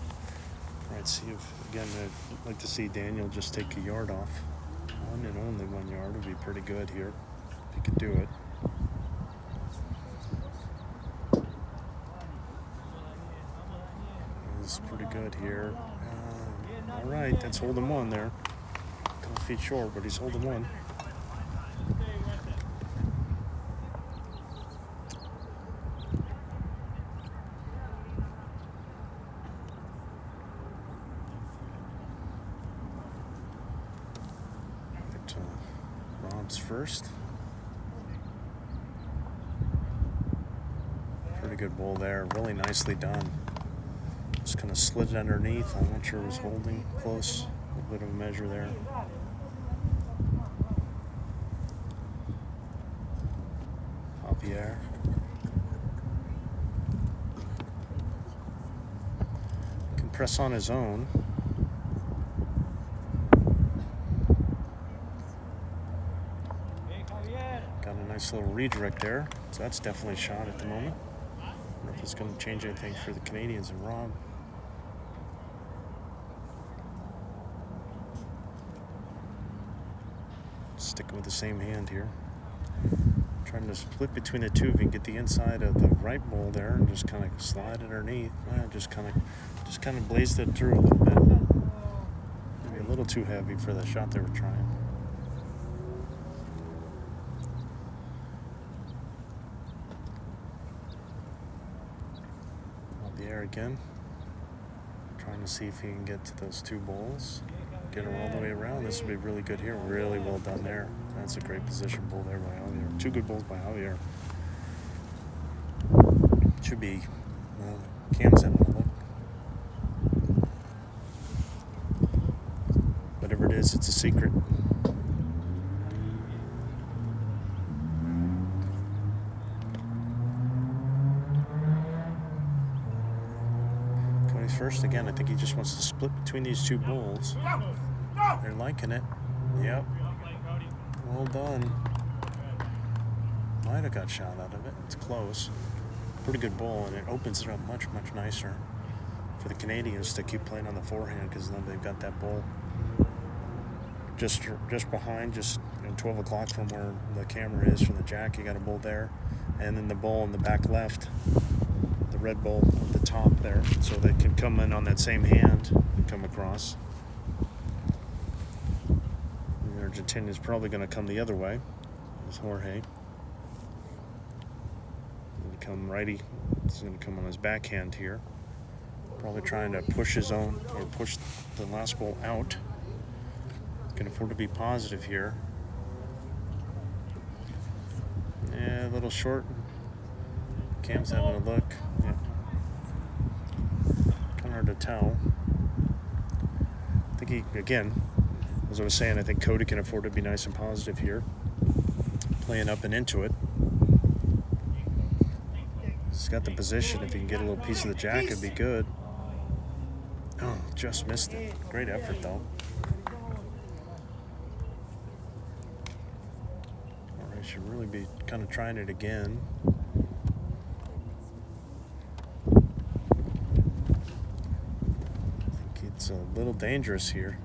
All right, see if, again, I'd like to see Daniel just take a yard off. 1 and only 1 yard would be pretty good here, if he could do it. It's pretty good here. All right, that's holding 1 there. A couple feet short, but he's holding 1. First. Pretty good bowl there, really nicely done. Just kind of slid it underneath. I'm not sure it was holding close. A little bit of a measure there. Javier. Can press on his own. Nice little redirect there, so that's definitely a shot at the moment. I don't know if it's going to change anything for the Canadians and Rob. Sticking with the same hand here. Trying to split between the two. If you can get the inside of the right bowl there and just kind of slide it underneath. Just kind of blazed it through a little bit. Maybe a little too heavy for the shot they were trying. Again, trying to see if he can get to those 2 bowls, get her all the way around. This would be really good here. Really well done there. That's a great position bowl there by Javier. 2 good bowls by Javier. Should be Cam's having a look. Whatever it is, it's a secret. First again, I think he just wants to split between these 2 bowls. They're liking it. Yep. Well done. Might have got shot out of it. It's close. Pretty good bowl, and it opens it up much, much nicer. for the Canadians to keep playing on the forehand, because then they've got that bull just behind, just 12 o'clock from where the camera is from the jack. You got a bull there, and then the bull in the back left, the red bull at the top there, so they can come in on that same hand and come across. The Argentinian is probably going to come the other way. It's Jorge. Come righty. He's going to come on his backhand here. Probably trying to push his own, or push the last ball out. Can afford to be positive here. Yeah, a little short. Cam's having a look. Yeah. Kind of hard to tell. I think he, again, as I was saying, I think Kody can afford to be nice and positive here. Playing up and into it. He's got the position. If he can get a little piece of the jack, it'd be good. Oh, just missed it. Great effort, though. All right, should really be kind of trying it again. I think it's a little dangerous here.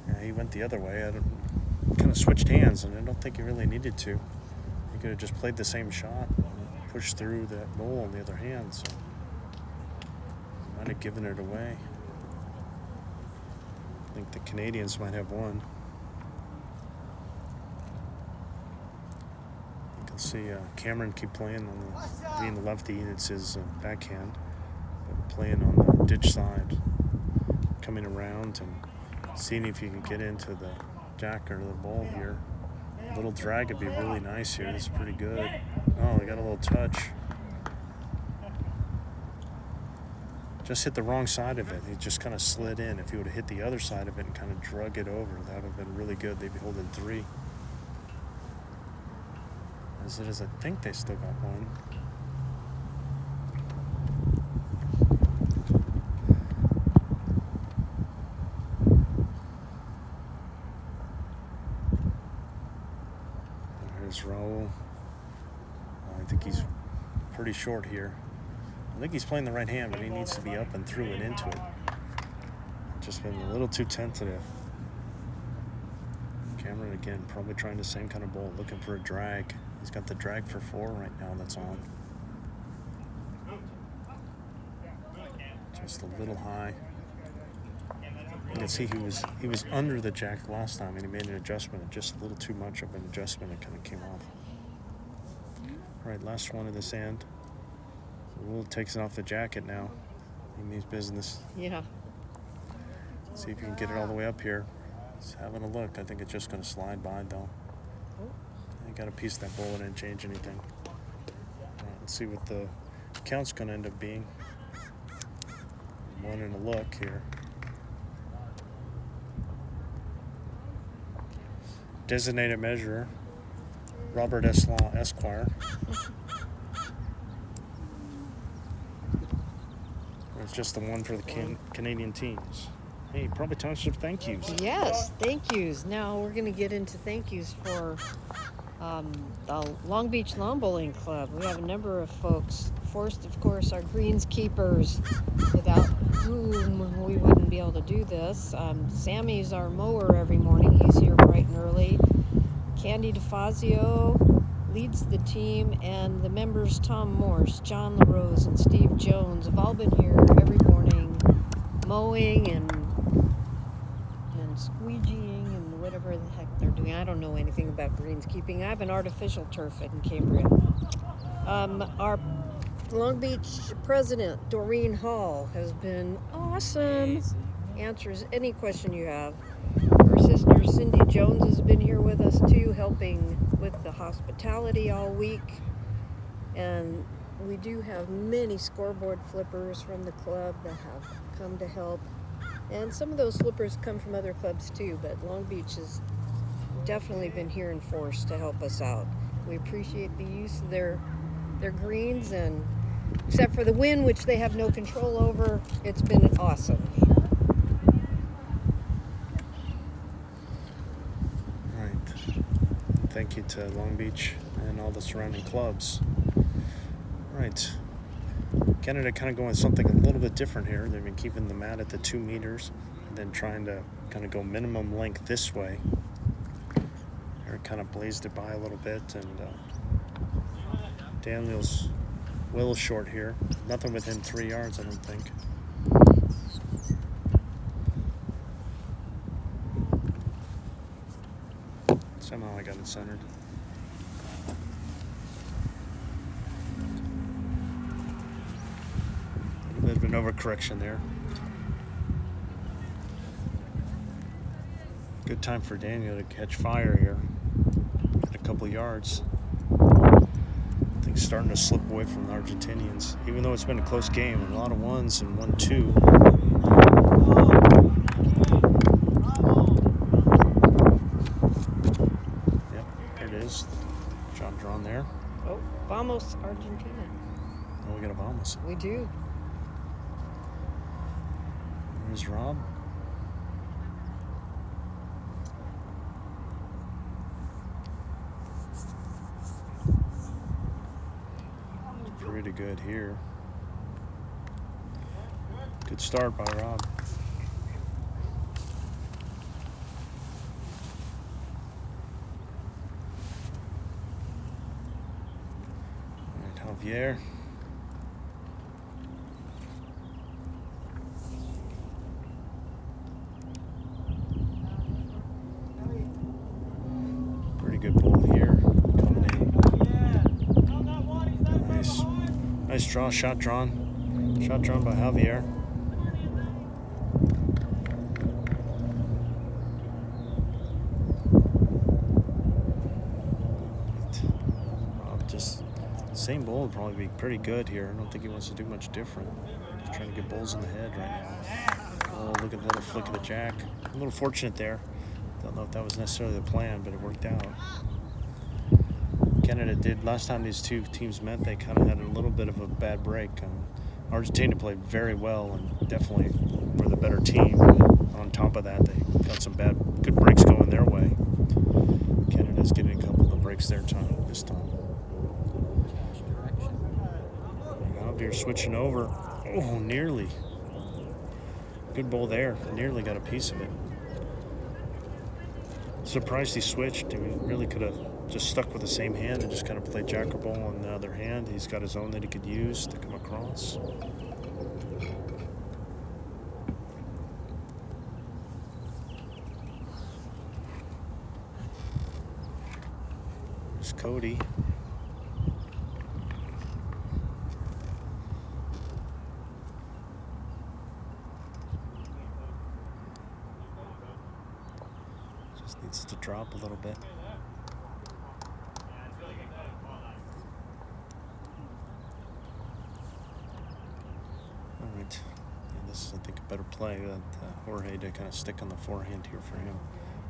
Yeah, he went the other way. Kind of switched hands, and I don't think he really needed to. He could have just played the same shot and pushed through that bowl on the other hand. So he might have given it away. I think the Canadians might have won. You can see Cameron keep playing on the, being the lefty, it's his backhand, but playing on the ditch side, coming around and seeing if you can get into the jack or the ball here. A little drag would be really nice here. This is pretty good. Oh, he got a little touch. Just hit the wrong side of it. He just kind of slid in. If he would have hit the other side of it and kind of drug it over, that would have been really good. They'd be holding 3. As it is, I think they still got one. There's Raul. I think he's pretty short here. I think he's playing the right hand, but he needs to be up and through and into it. Just been a little too tentative. Cameron again, probably trying the same kind of ball, looking for a drag. He's got the drag for 4 right now that's on. Just a little high. You can see he was under the jack last time, and he made an adjustment, just a little too much of an adjustment. It kind of came off. All right, last one of this end. Raul takes it off the jacket now. He means business.
Yeah.
See if you can get it all the way up here. He's having a look. I think it's just going to slide by, though. I got a piece of that ball and didn't change anything. All right, let's see what the count's going to end up being. 1 and a look here. Designated measurer, Robert S. Law, Esquire. It's just the one for the Canadian teams. Hey, probably time for some thank yous.
Yes, thank yous. Now we're going to get into thank yous for the Long Beach Lawn Bowling Club. We have a number of folks. First, of course, our greenskeepers, without whom we wouldn't be able to do this. Sammy's our mower every morning. He's here bright and early. Candy DeFazio leads the team, and the members Tom Morse, John LaRose, and Steve Jones have all been here every morning mowing and squeegeeing and whatever the heck they're doing. I don't know anything about greenskeeping. I have an artificial turf in Cambria. Our Long Beach president, Doreen Hall, has been awesome. Answers any question you have. Her sister, Cindy Jones, has been here with us too, helping with the hospitality all week. And we do have many scoreboard flippers from the club that have come to help. And some of those flippers come from other clubs too, but Long Beach has definitely been here in force to help us out. We appreciate the use of their greens, and except for the wind, which they have no control over, it's been awesome.
All right. Thank you to Long Beach and all the surrounding clubs. All right. Canada kind of going something a little bit different here. They've been keeping the mat at the 2 meters and then trying to kind of go minimum length this way. Erik kind of blazed it by a little bit, and Daniel's a little short here. Nothing within 3 yards, I don't think. Somehow I got it centered. A bit of an overcorrection there. Good time for Daniel to catch fire here. At a couple yards. Things starting to slip away from the Argentinians. Even though it's been a close game, a lot of ones and 1-2. Yep, there it is. Shot drawn there.
Oh, vamos, Argentina.
Oh, we got a vamos.
We do.
There's Rob. Pretty good here. Good start by Rob. All right, Javier. Pretty good ball here. Coming in. Nice. Nice draw, shot drawn. Shot drawn by Javier. Rob just, same ball would probably be pretty good here. I don't think he wants to do much different. Just trying to get balls in the head right now. Oh, look at the little flick of the jack. A little fortunate there. Don't know if that was necessarily the plan, but it worked out. Canada did, last time these two teams met, they kind of had a little bit of a bad break. Argentina played very well and definitely were the better team. But on top of that, they got some good breaks going their way. Canada's getting a couple of the breaks this time. Javier switching over. Oh, nearly. Good ball there. Nearly got a piece of it. Surprised he switched. He really could have just stuck with the same hand and just kind of played jacker ball on the other hand. He's got his own that he could use to come across. There's Kody. Just needs to drop a little bit. This is, I think, a better play that Jorge to kind of stick on the forehand here for him.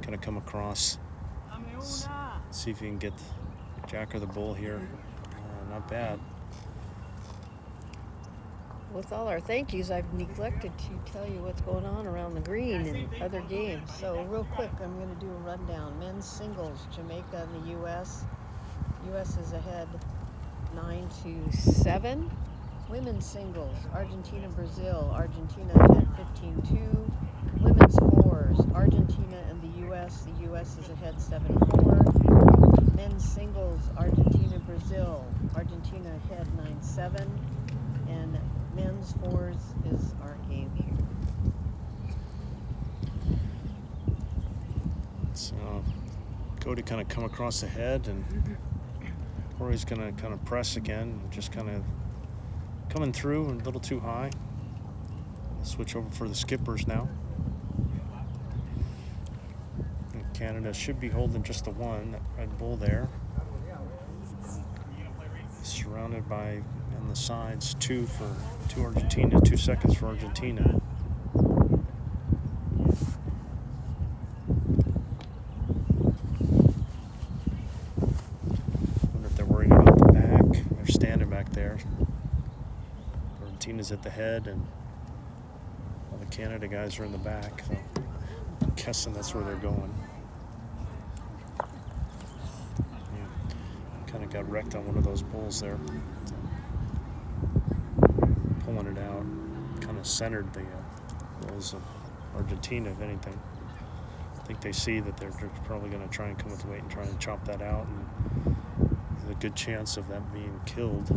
Kind of come across. See if he can get jacker the bull here. Not bad.
With all our thank yous, I've neglected to tell you what's going on around the green in other games. So real quick, I'm going to do a rundown. Men's singles, Jamaica and the U.S. U.S. is ahead 9-7. Women's singles, Argentina, Brazil. Argentina ahead 15-2. Women's fours, Argentina and the U.S. The U.S. is ahead 7-4. Men's singles, Argentina, Brazil. Argentina ahead 9-7. And men's fours is our game here.
So Kody kind of come across the head, and Jorge's going to kind of press again, just kind of coming through a little too high. Switch over for the skippers now. And Canada should be holding just the one, that red bull there. Surrounded by, on the sides, two Argentina, 2 seconds for Argentina. Wonder if they're worried about the back. They're standing back there. Argentina's at the head, and all the Canada guys are in the back. So I'm guessing that's where they're going. Yeah. Kind of got wrecked on one of those bulls there. pulling it out. Kind of centered the Bulls of Argentina, if anything. I think they see that they're probably going to try and come with weight and try and chop that out, and there's a good chance of them being killed.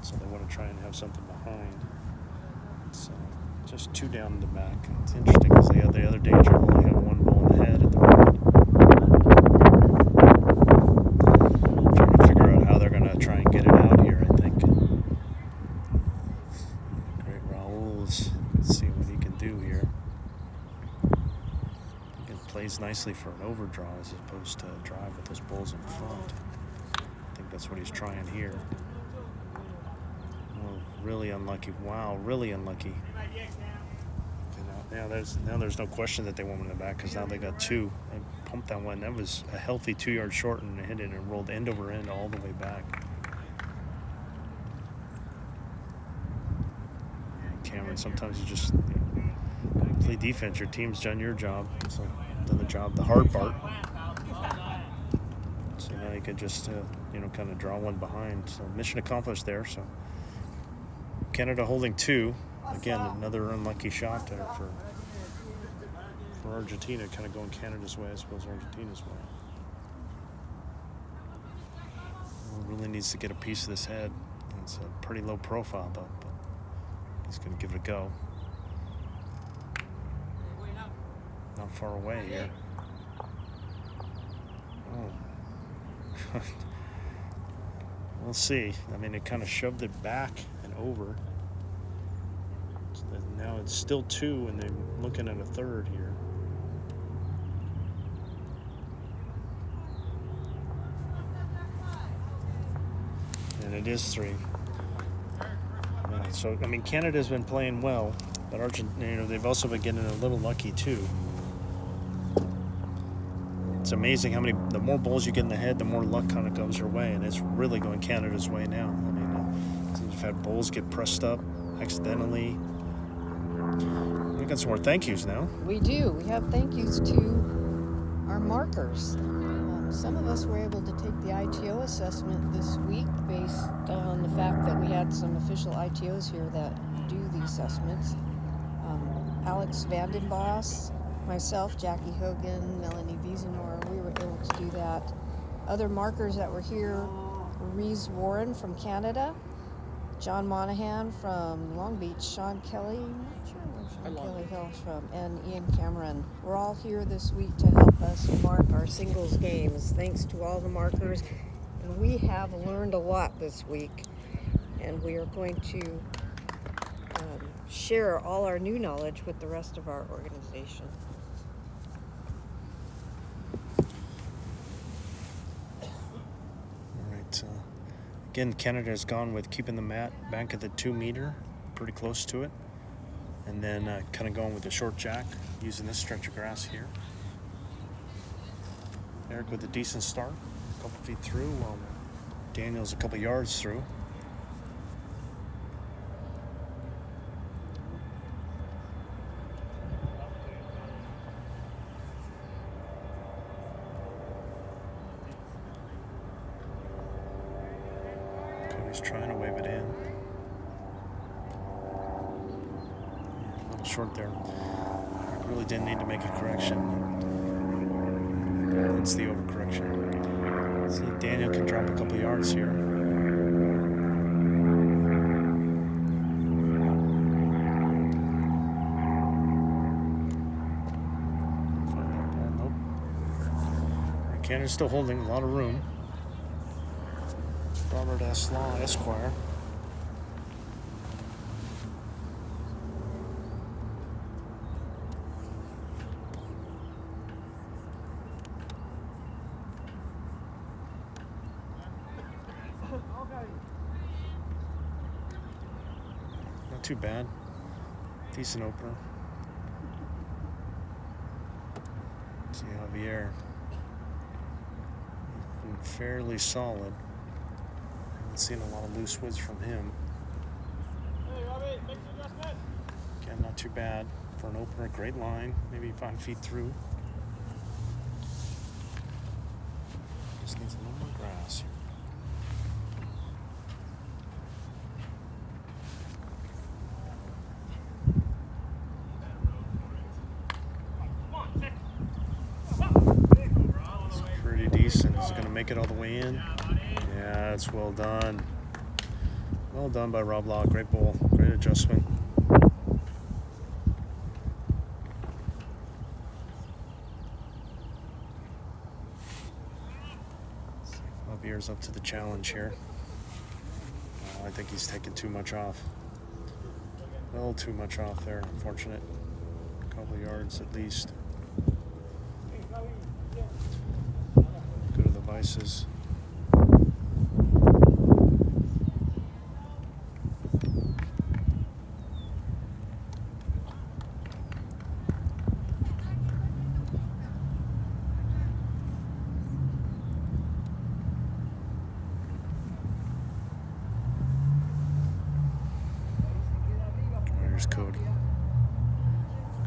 So they want to try and have something behind. So just 2 down in the back. It's interesting because the other danger will only have 1 bull in the head at the moment. Trying to figure out how they're going to try and get it out here, I think. Great Raul's. Let's see what he can do here. It plays nicely for an overdraw as opposed to a drive with those bulls in front. I think that's what he's trying here. Oh, really unlucky. Wow, really unlucky. Now there's no question that they want him in the back because now they got 2. They pumped that one. That was a healthy 2 yard short and hit it and rolled end over end all the way back. Cameron, sometimes you just play defense. Your team's done your job. So done the job, the hard part. So now you can just kind of draw one behind. So mission accomplished there. So Canada holding 2. Again, another unlucky shot there for Argentina, kind of going Canada's way, I suppose Argentina's way. Well, really needs to get a piece of this head. It's a pretty low profile, though, but he's going to give it a go. Not far away here. Oh. We'll see. I mean, it kind of shoved it back and over. Now it's still 2, and they're looking at a 3rd here. And it is 3. Yeah, so, I mean, Canada's been playing well, but Argentina, they've also been getting a little lucky, too. It's amazing how the more bulls you get in the head, the more luck kind of goes your way, and it's really going Canada's way now. I mean, we've had bulls get pressed up accidentally. We got some more thank yous now.
We do. We have thank yous to our markers. Some of us were able to take the ITO assessment this week based on the fact that we had some official ITOs here that do the assessments. Alex Vandenbos, myself, Jackie Hogan, Melanie Wiesenor, we were able to do that. Other markers that were here, Reese Warren from Canada, John Monahan from Long Beach, Sean Kelly, not sure where Sean Kelly Hill's from, and Ian Cameron. We're all here this week to help us mark our singles games. Thanks to all the markers. And we have learned a lot this week, and we are going to share all our new knowledge with the rest of our organization.
All right. Again, Canada has gone with keeping the mat back at the 2 meter, pretty close to it. And then kind of going with the short jack, using this stretch of grass here. Erik with a decent start, a couple feet through, while Daniel's a couple yards through. Cody's trying to wave it in. Yeah, a little short there. Erik really didn't need to make a correction. It's the overcorrection. See if Daniel can drop a couple yards here. Find that ball. Nope. Canada's still holding a lot of room. Robert S. Law, Esquire. Not too bad. Decent opener. See Javier. Been fairly solid. Haven't seen a lot of loose woods from him. Again, not too bad for an opener. Great line. Maybe 5 feet through. Just needs a little more grass here. make it all the way in? Yeah, that's well done. Well done by Rob Law. Great bowl. Great adjustment. See if Javier's up to the challenge here. I think he's taking too much off. A little too much off there, unfortunate. A couple yards at least. Go to the vices. There's Kody.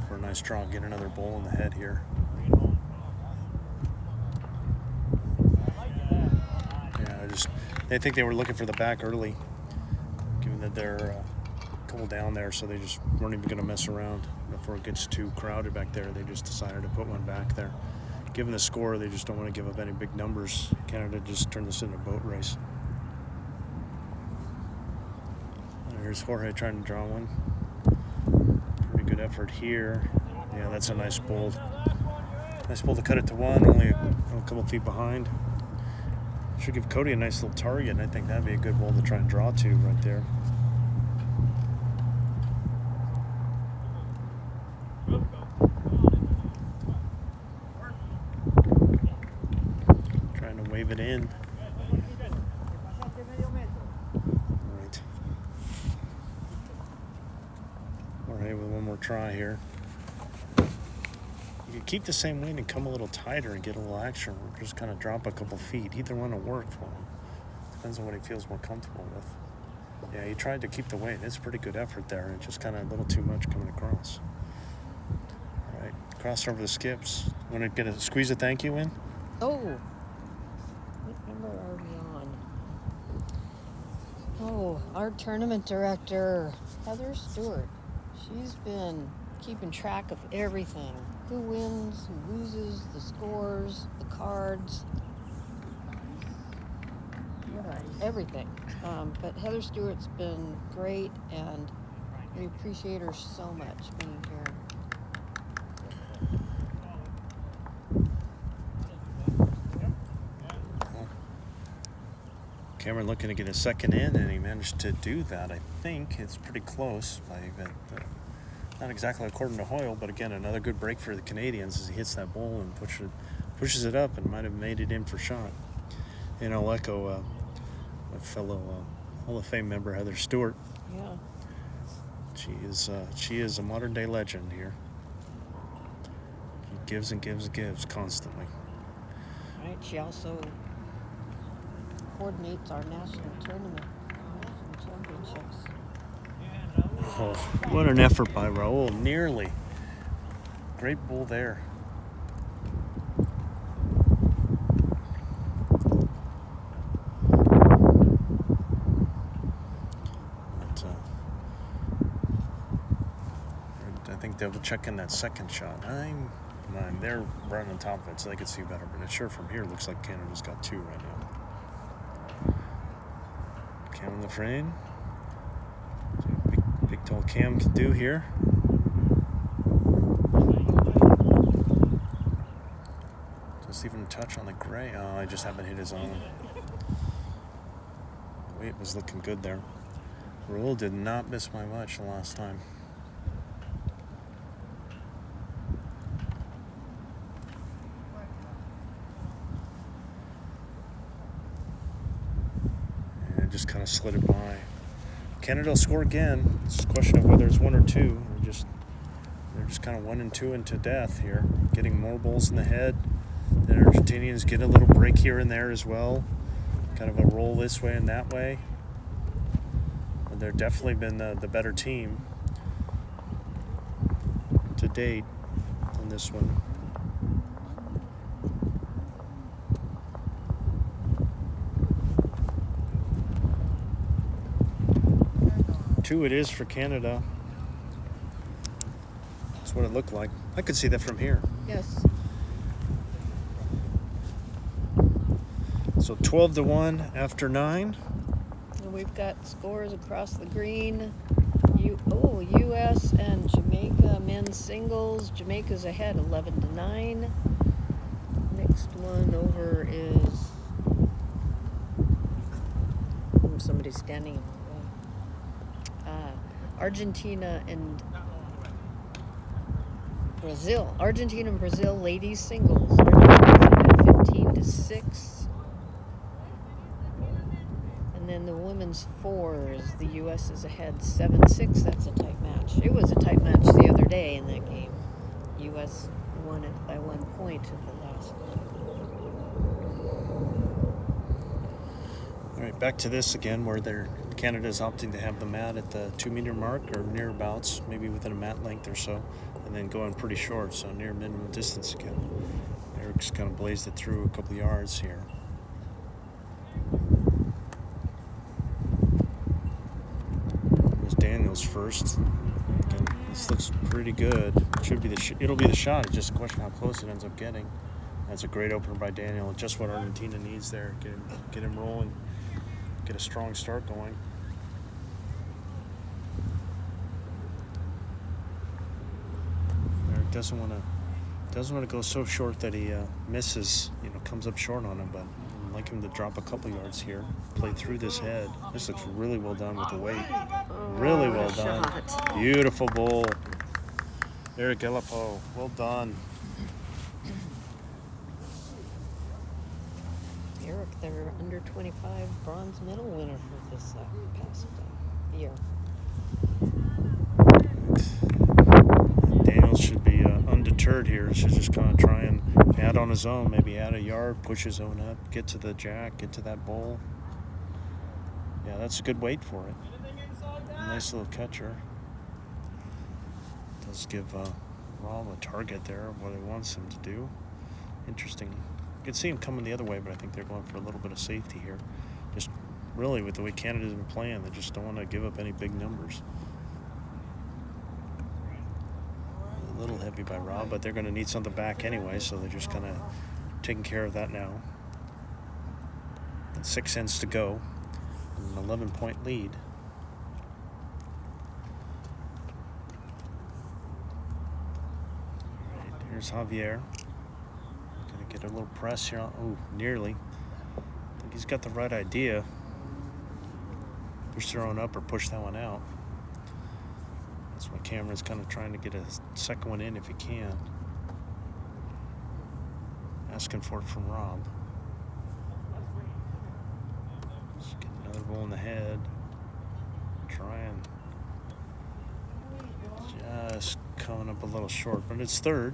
For a nice draw, get another bowl in the head here. They think they were looking for the back early, given that they're a couple down there, so they just weren't even going to mess around before it gets too crowded back there. They just decided to put one back there. Given the score, they just don't want to give up any big numbers. Canada just turned this into a boat race. Here's Jorge trying to draw one. Pretty good effort here. Yeah, that's a nice bowl. Nice bowl to cut it to one, only a couple feet behind. Should give Kody a nice little target, and I think that'd be a good bowl to try and draw to right there. Trying to wave it in. Right. Jorge with one more try here. You keep the same weight and come a little tighter and get a little action, or just kind of drop a couple feet. Either one will work for him. Depends on what he feels more comfortable with. Yeah, he tried to keep the weight. It's a pretty good effort there, and just kind of a little too much coming across. All right, cross over the skips. Want to get a squeeze a thank you in?
Oh, what number are we on? Oh, our tournament director, Heather Stewart. She's been keeping track of everything. Who wins, who loses, the scores, the cards, everything. But Heather Stewart's been great, and we appreciate her so much being here.
Cameron looking to get a second in, and he managed to do that. I think it's pretty close, not exactly according to Hoyle, but again, another good break for the Canadians as he hits that bowl and pushes it up and might have made it in for shot. And I'll echo my fellow Hall of Fame member Heather Stewart.
Yeah.
She is a modern day legend here. She gives and gives and gives constantly.
Right. She also coordinates our national tournament, national championships.
Oh, what an effort by Raul. Nearly. Great bull there. But, I think they'll check in that second shot. They're right on top of it, so they can see better. But it sure from here looks like Canada's got two right now. Cam Lefresne. Big tall Cam can do here. Just even a touch on the gray. Oh, I just haven't hit his own. The weight was looking good there. Raul did not miss by much the last time. And it just kind of slid it by. Canada will score again. It's a question of whether it's one or two. They're just kind of 1 and 2 into death here. Getting more bowls in the head. The Argentinians get a little break here and there as well. Kind of a roll this way and that way. But they've definitely been the better team to date on this one. Two it is for Canada. That's what it looked like. I could see that from here.
Yes.
So 12-1 after 9.
And we've got scores across the green. U.S. and Jamaica men's singles. Jamaica's ahead 11-9. Next one over is somebody standing in the way. Argentina and Brazil. Argentina and Brazil ladies singles. Argentina's ahead 15-6. And then the women's fours, the U.S. is ahead 7-6. That's a tight match. It was a tight match the other day in that game. U.S. won it by 1 point at the last one.
All right, back to this again, where Canada's opting to have the mat at the 2-meter mark or nearabouts, maybe within a mat length or so, and then going pretty short, so near minimum distance again. Erik's kind of blazed it through a couple yards here. Daniel's first. Again, this looks pretty good. Should be it'll be the shot. It's just a question how close it ends up getting. That's a great opener by Daniel. Just what Argentina needs there. Get him rolling. Get a strong start going. Erik doesn't want to go so short that he misses. Comes up short on him, but I'd like him to drop a couple yards here. Play through this head. This looks really well done with the weight. Really well done.
Shot.
Beautiful bowl. Erik Galipeau. Well done.
Erik, their under 25 bronze medal winner for this past year.
Daniel should be undeterred here. Should just kind of try and add on his own. Maybe add a yard, push his own up, get to the jack, get to that bowl. Yeah, that's a good weight for it. Nice little catcher. Does give Raul a target there of what he wants him to do. Interesting. You can see him coming the other way, but I think they're going for a little bit of safety here. Just really with the way Canada's been playing, they just don't want to give up any big numbers. A little heavy by Raul, but they're going to need something back anyway, so they're just kind of taking care of that now. 6 cents to go. An 11-point lead. Here's Javier. Gonna get a little press here. Oh, nearly. I think he's got the right idea. Push their own up or push that one out. That's why Cameron's kind of trying to get a second one in if he can. Asking for it from Rob. Just get another ball in the head. Trying. Just coming up a little short, but it's third.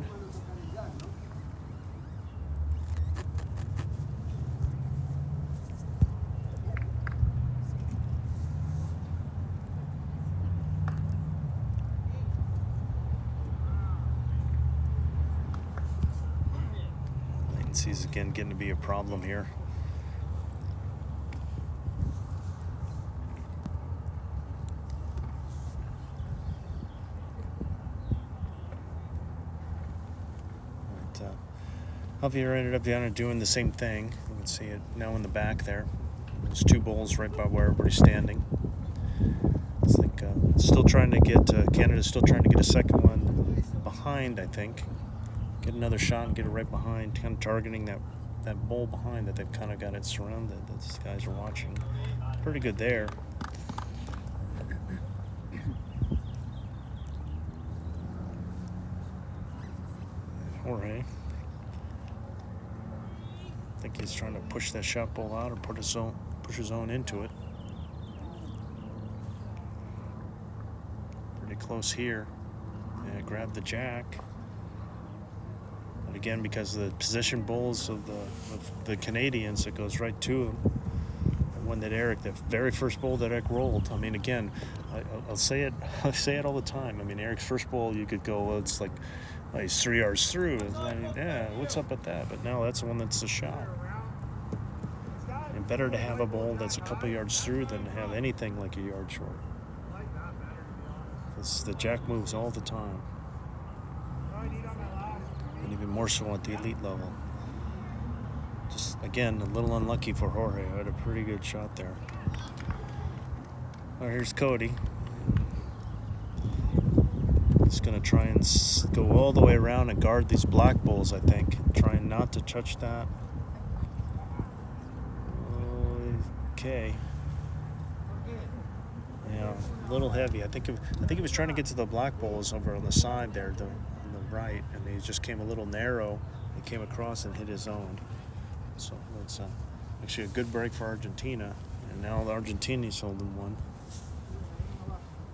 Latency's again getting to be a problem here. Javier ended up doing the same thing. You can see it now in the back there. There's 2 bowls right by where everybody's standing. It's like still trying to get Canada's still trying to get a second one behind, I think. Get another shot and get it right behind, kind of targeting that bowl behind that they've kind of got it surrounded that these guys are watching. Pretty good there. Jorge. I think he's trying to push that shot ball out or push his own into it. Pretty close here. Yeah, grab the jack. But again, because of the position bowls of the Canadians, it goes right to him. And one that Erik, the very first bowl that Erik rolled. I mean, again, I'll say it all the time. I mean, Erik's first bowl, you could go, well, it's like he's 3 yards through. I mean, yeah, what's up with that? But no, that's the one that's a shot. And better to have a bowl that's a couple yards through than to have anything like a yard short. Because the jack moves all the time. And even more so at the elite level. Just Again, a little unlucky for Jorge. I had a pretty good shot there. All right, here's Kody. He's going to try and go all the way around and guard these black bulls, I think. Trying not to touch that. Okay. Yeah, a little heavy. I think he was trying to get to the black bulls over on the side there, on the right, and he just came a little narrow. He came across and hit his own. So that's actually a good break for Argentina, and now the Argentini's holding one.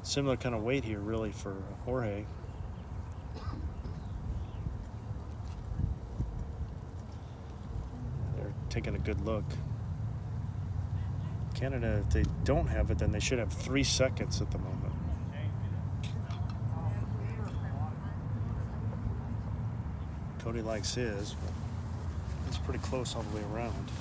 Similar kind of weight here, really, for Jorge. They're taking a good look. Canada, if they don't have it, then they should have 3 seconds at the moment. Kody likes his, but it's pretty close all the way around.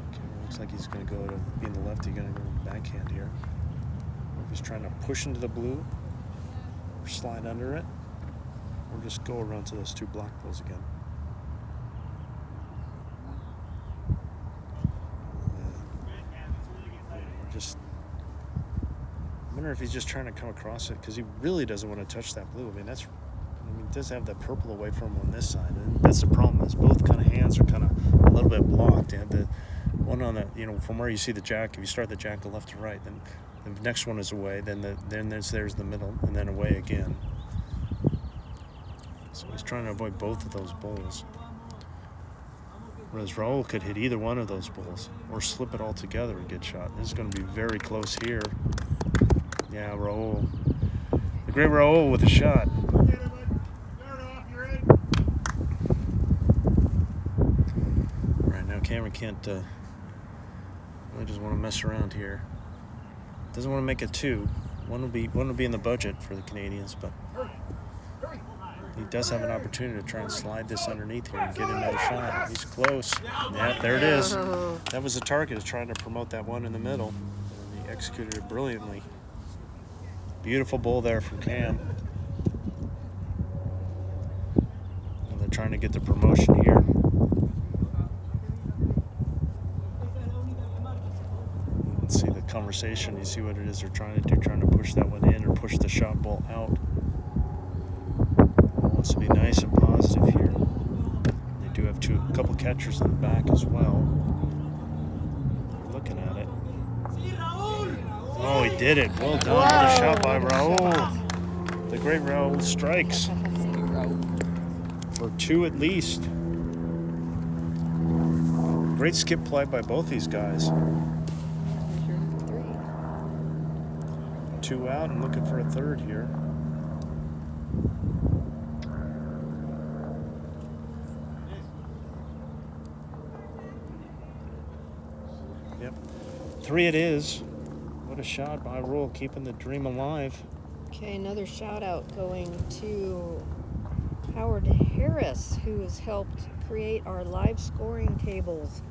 Okay, looks like he's going to go to being the lefty, going to go to the backhand here. Or he's trying to push into the blue, or slide under it, or just go around to those 2 black balls again. I wonder if he's just trying to come across it because he really doesn't want to touch that blue. I mean, he does have that purple away from him on this side, and that's the problem. Is both kind of hands are kind of a little bit blocked. They have the one on the, from where you see the jack. If you start the jack to left to right, then the next one is away. Then there's the middle, and then away again. So he's trying to avoid both of those bowls. Whereas Raul could hit either one of those bowls or slip it all together and get shot. This is going to be very close here. Yeah, Raul. The great Raul with a shot. Right now, Cameron can't really just want to mess around here. Doesn't want to make it 2. One will be in the budget for the Canadians, but he does have an opportunity to try and slide this underneath here and get another shot. He's close. Yeah, there it is. That was the target, is trying to promote that one in the middle. And he executed it brilliantly. Beautiful bowl there from Cam. And they're trying to get the promotion here. You can see the conversation. You see what it is they're trying to do, trying to push that one in or push the shot ball out. Wants to be nice and positive here. They do have a couple catchers in the back as well. They're looking at it. Oh, he did it. Well done. What a shot by Raul. The great Raul strikes. For 2 at least. Great skip play by both these guys. 2 out and looking for a third here. Yep. 3 it is. What a shot by Raul, keeping the dream alive.
Okay, another shout out going to Howard Harris, who has helped create our live scoring tables.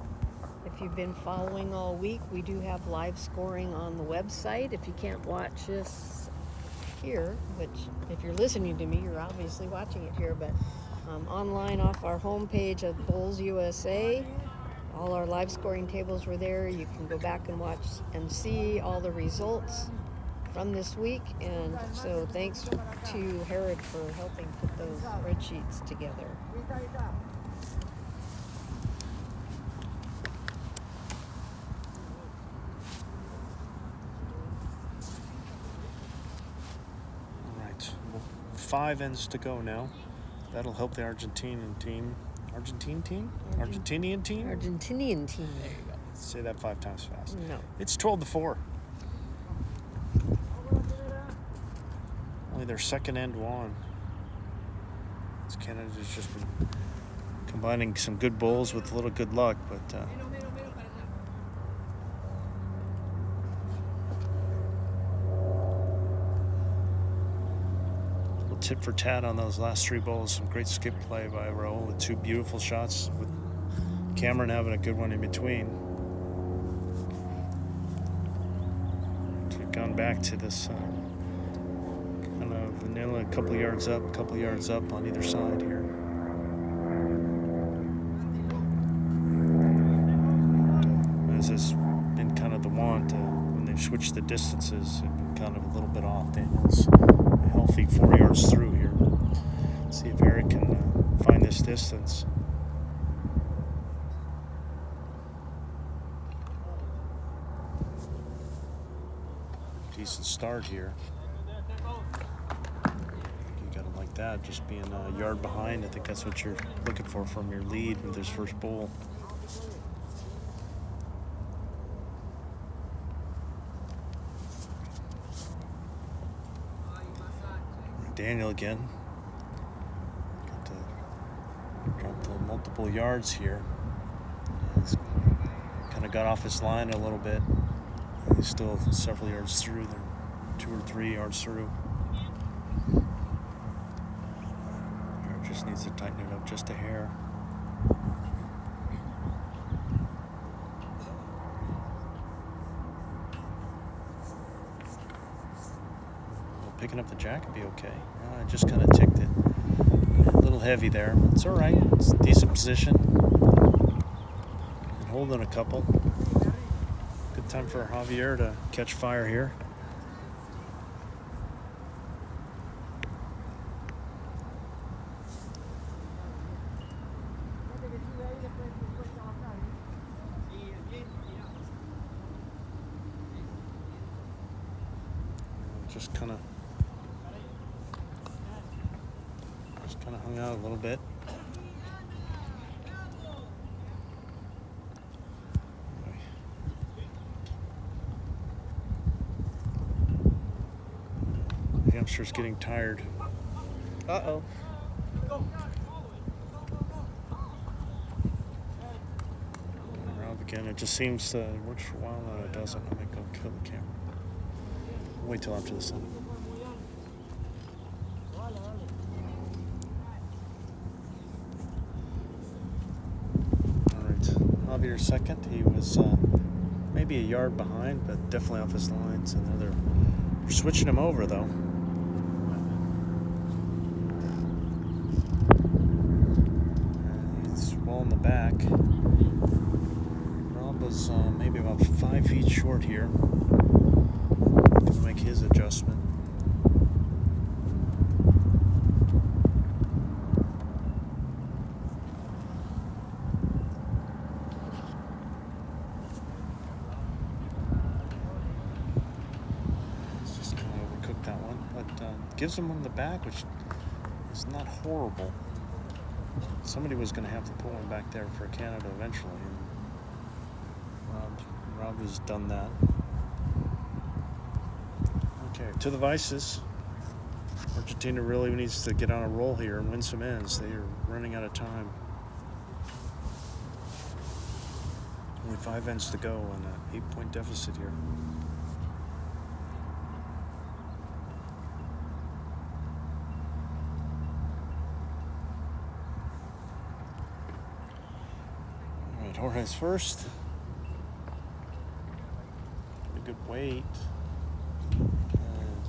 If you've been following all week, we do have live scoring on the website. If you can't watch this here, which if you're listening to me, you're obviously watching it here, but online off our homepage of Bulls USA, all our live scoring tables were there. You can go back and watch and see all the results from this week. And so thanks to Herod for helping put those spreadsheets together.
All right, well, 5 ends to go now. That'll help the Argentinian team. Argentinian team?
There you go.
Say that 5 times fast.
No.
It's 12-4. Only their second end won. Canada's just been combining some good bowls with a little good luck, but little tit for tat on those last 3 bowls. Some great skip play by Raul with 2 beautiful shots, with Cameron having a good one in between. We've gone back to this kind of nail it a couple yards up on either side here. As has been kind of the want, when they've switched the distances, it's been kind of a little bit off. Daniel's a healthy 4 yards through here. See if Erik can find this distance. Decent start here. You got him like that, just being a yard behind. I think that's what you're looking for from your lead with this first bull. Daniel again. Got to drop the multiple yards here. He's kind of got off his line a little bit. He's still several yards through there, 2 or 3 yards through. Just needs to tighten it up just a hair. Picking up the jack would be okay. I just kind of ticked it. A little heavy there. It's all right. It's a decent position. And holding a couple. Good time for Javier to catch fire here. Just kind of hung out a little bit. The hamster's getting tired.
Uh-oh.
Rob again. It just seems to work for a while, and it doesn't. I might go kill the camera. Wait till after the sun. Javier second. He was maybe a yard behind, but definitely off his lines. And now they're switching him over, though. He's well in the back. Rob was maybe about 5 feet short here. Gonna make his adjustment. Gives him on the back, which is not horrible. Somebody was going to have to pull him back there for Canada eventually. And Rob has done that. Okay, to the vices. Argentina really needs to get on a roll here and win some ends. They are running out of time. Only 5 ends to go and an 8-point deficit here. Jorge's first. Pretty good weight.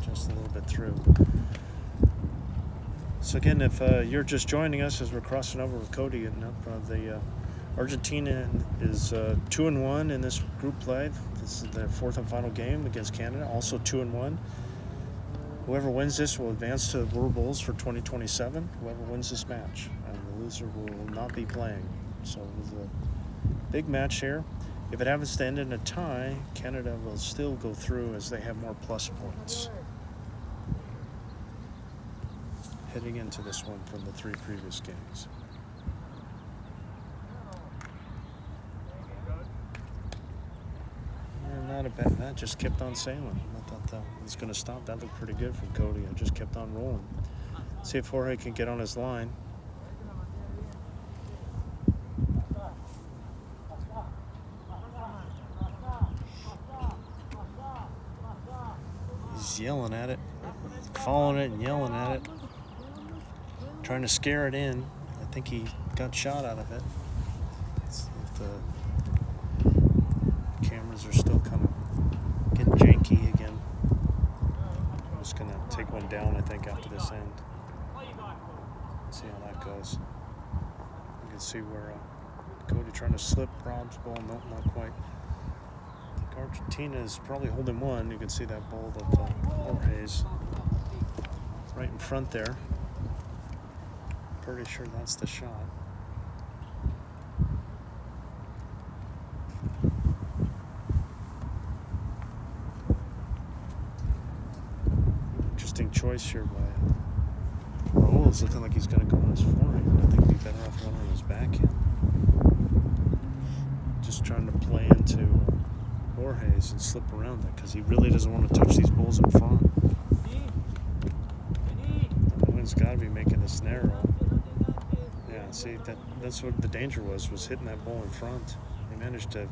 Just a little bit through. So again, if you're just joining us as we're crossing over with Kody and up, the Argentina is 2-1 in this group play. This is their 4th and final game against Canada. Also 2-1. Whoever wins this will advance to the World Bowls for 2027. Whoever wins this match, and the loser will not be playing. So it was a big match here. If it happens to end in a tie, Canada will still go through as they have more plus points. Heading into this one from the 3 previous games. Yeah, not a bad. That just kept on sailing. I thought that was going to stop. That looked pretty good from Kody. It just kept on rolling. See if Jorge can get on his line. He's yelling at it, following it and yelling at it, trying to scare it in. I think he got shot out of it. Let's see if the cameras are still kind of getting janky again. I'm just going to take one down, I think, after this end. See how that goes. You can see where Kody trying to slip Rob's ball. Nope, not quite. I think Argentina is probably holding one. You can see that ball of Jorge's right in front there. Pretty sure that's the shot. Interesting choice here by Raul. Is looking like he's going to go on his forehand. I think he'd be better off going on his backhand. Just trying to play into Jorge's and slip around it because he really doesn't want to touch these balls in front. The wind's got to be making this narrow. Yeah, see, that's what the danger was hitting that ball in front. He managed to,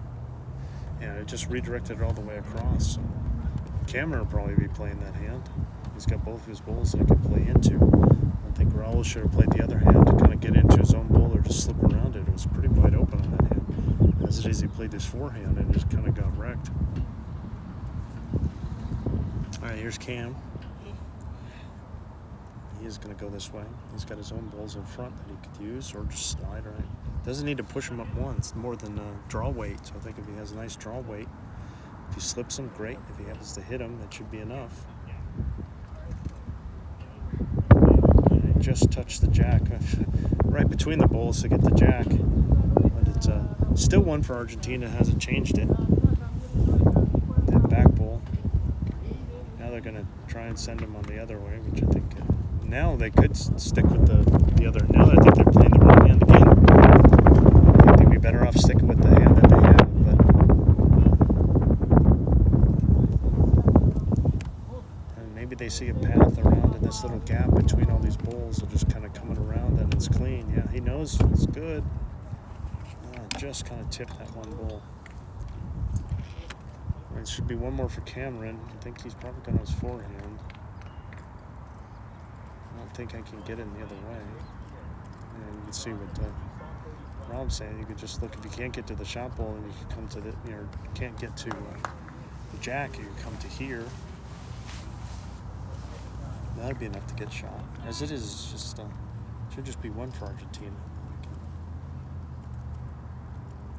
it just redirected it all the way across. So Cameron will probably be playing that hand. He's got both of his balls that he can play into. I think Raul should have played the other hand to kind of get into his own ball or just slip around it. It was pretty wide open on that hand. As it is, he played his forehand and just kind of got wrecked. All right, here's Cam. He is going to go this way. He's got his own balls in front that he could use or just slide right. Doesn't need to push him up once, more than draw weight. So I think if he has a nice draw weight, if he slips him, great. If he happens to hit him, that should be enough. And it just touched the jack. Right between the balls to get the jack. But it's still one for Argentina. Hasn't changed it. That back ball. Now they're going to try and send him on the other way, which I think... now they could stick with the other. Now I think they're playing the wrong hand again. I think they'd be better off sticking with the hand that they have. And maybe they see a path around in this little gap between all these balls. They're just kind of coming around and it's clean. Yeah, he knows it's good. Just kind of tipped that one ball. It should be one more for Cameron. I think he's probably going to his forehand. I don't think I can get in the other way. And you can see what Rob's saying. You could just look, if you can't get to the shot ball and you can come to the, can't get to the jack, you can come to here. That'd be enough to get shot. As it is, it's just should just be one for Argentina.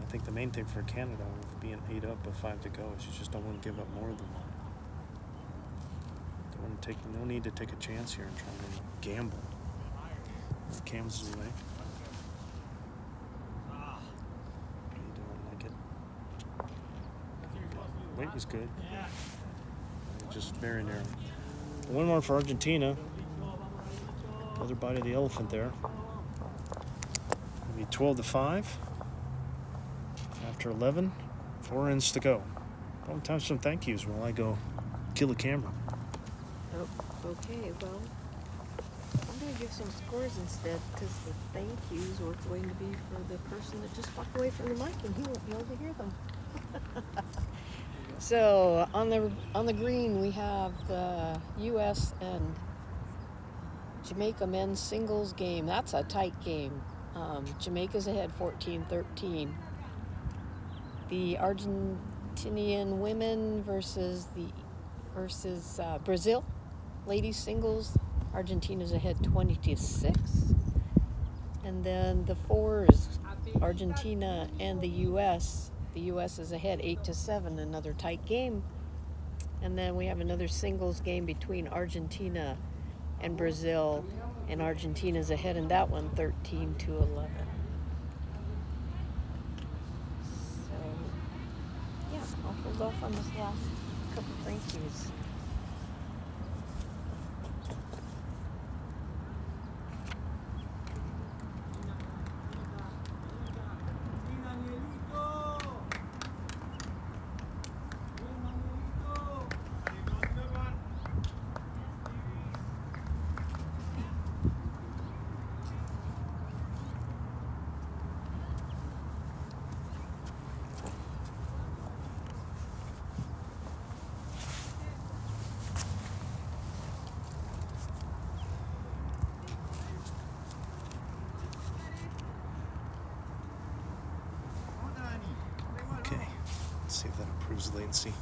I think the main thing for Canada, with being 8 up with 5 to go, is you just don't want to give up more than one. No need to take a chance here and try to gamble. Cam's away. You don't like it. Weight was good. Just very narrow. One more for Argentina. Another bite of the elephant there. Maybe 12-5. After 11, 4 ends to go. Probably time for some thank yous while I go kill a camera.
Oh, okay, well, I'm going to give some scores instead because the thank yous are going to be for the person that just walked away from the mic and he won't be able to hear them. So on the green we have the U.S. and Jamaica men's singles game. That's a tight game. Jamaica's ahead 14-13. The Argentinian women versus Brazil. Ladies singles, Argentina's ahead 20-6. And then the fours, Argentina and the U.S. The U.S. is ahead 8-7, another tight game. And then we have another singles game between Argentina and Brazil, and Argentina's ahead in that one 13-11. So, yeah, I'll hold off on this last couple thank yous. See if that improves latency.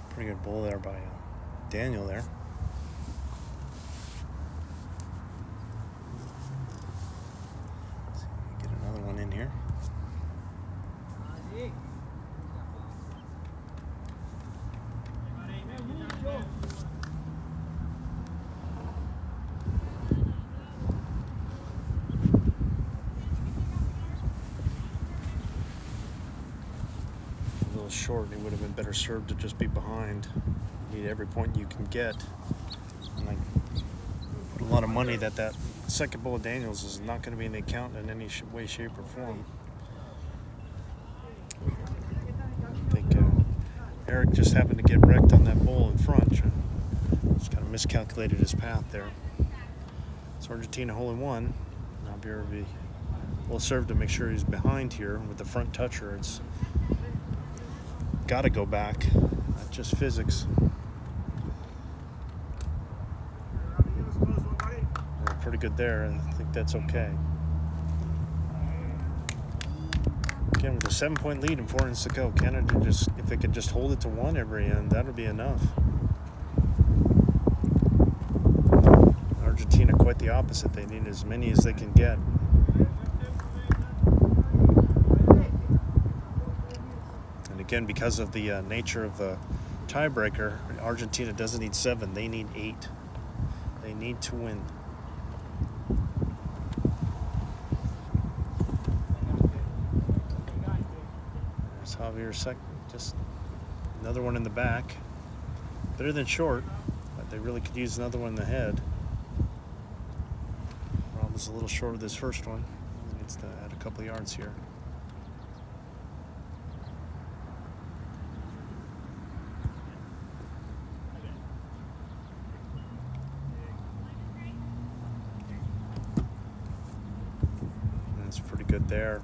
Pretty good ball there by Daniel there.
short. He would have been better served to just be behind. You need every point you can get. And I put a lot of money that second bull of Daniels is not going to be in the account in any way, shape, or form. I think Erik just happened to get wrecked on that bull in front. Just kind of miscalculated his path there. It's Argentina hole in one. Javier will serve to make sure he's behind here with the front toucher. It's got to go back. Not just physics. They're pretty good there, and I think that's okay. Again, with a 7-point lead and 4 ends to go, Canada if they could just hold it to 1 every end, that would be enough. Argentina, quite the opposite. They need as many as they can get. And again, because of the nature of the tiebreaker, Argentina doesn't need 7, they need 8. They need to win. There's Javier second, just another one in the back. Better than short, but they really could use another one in the head. Rob was a little short of this first one. He needs to add a couple yards here. That's pretty good there.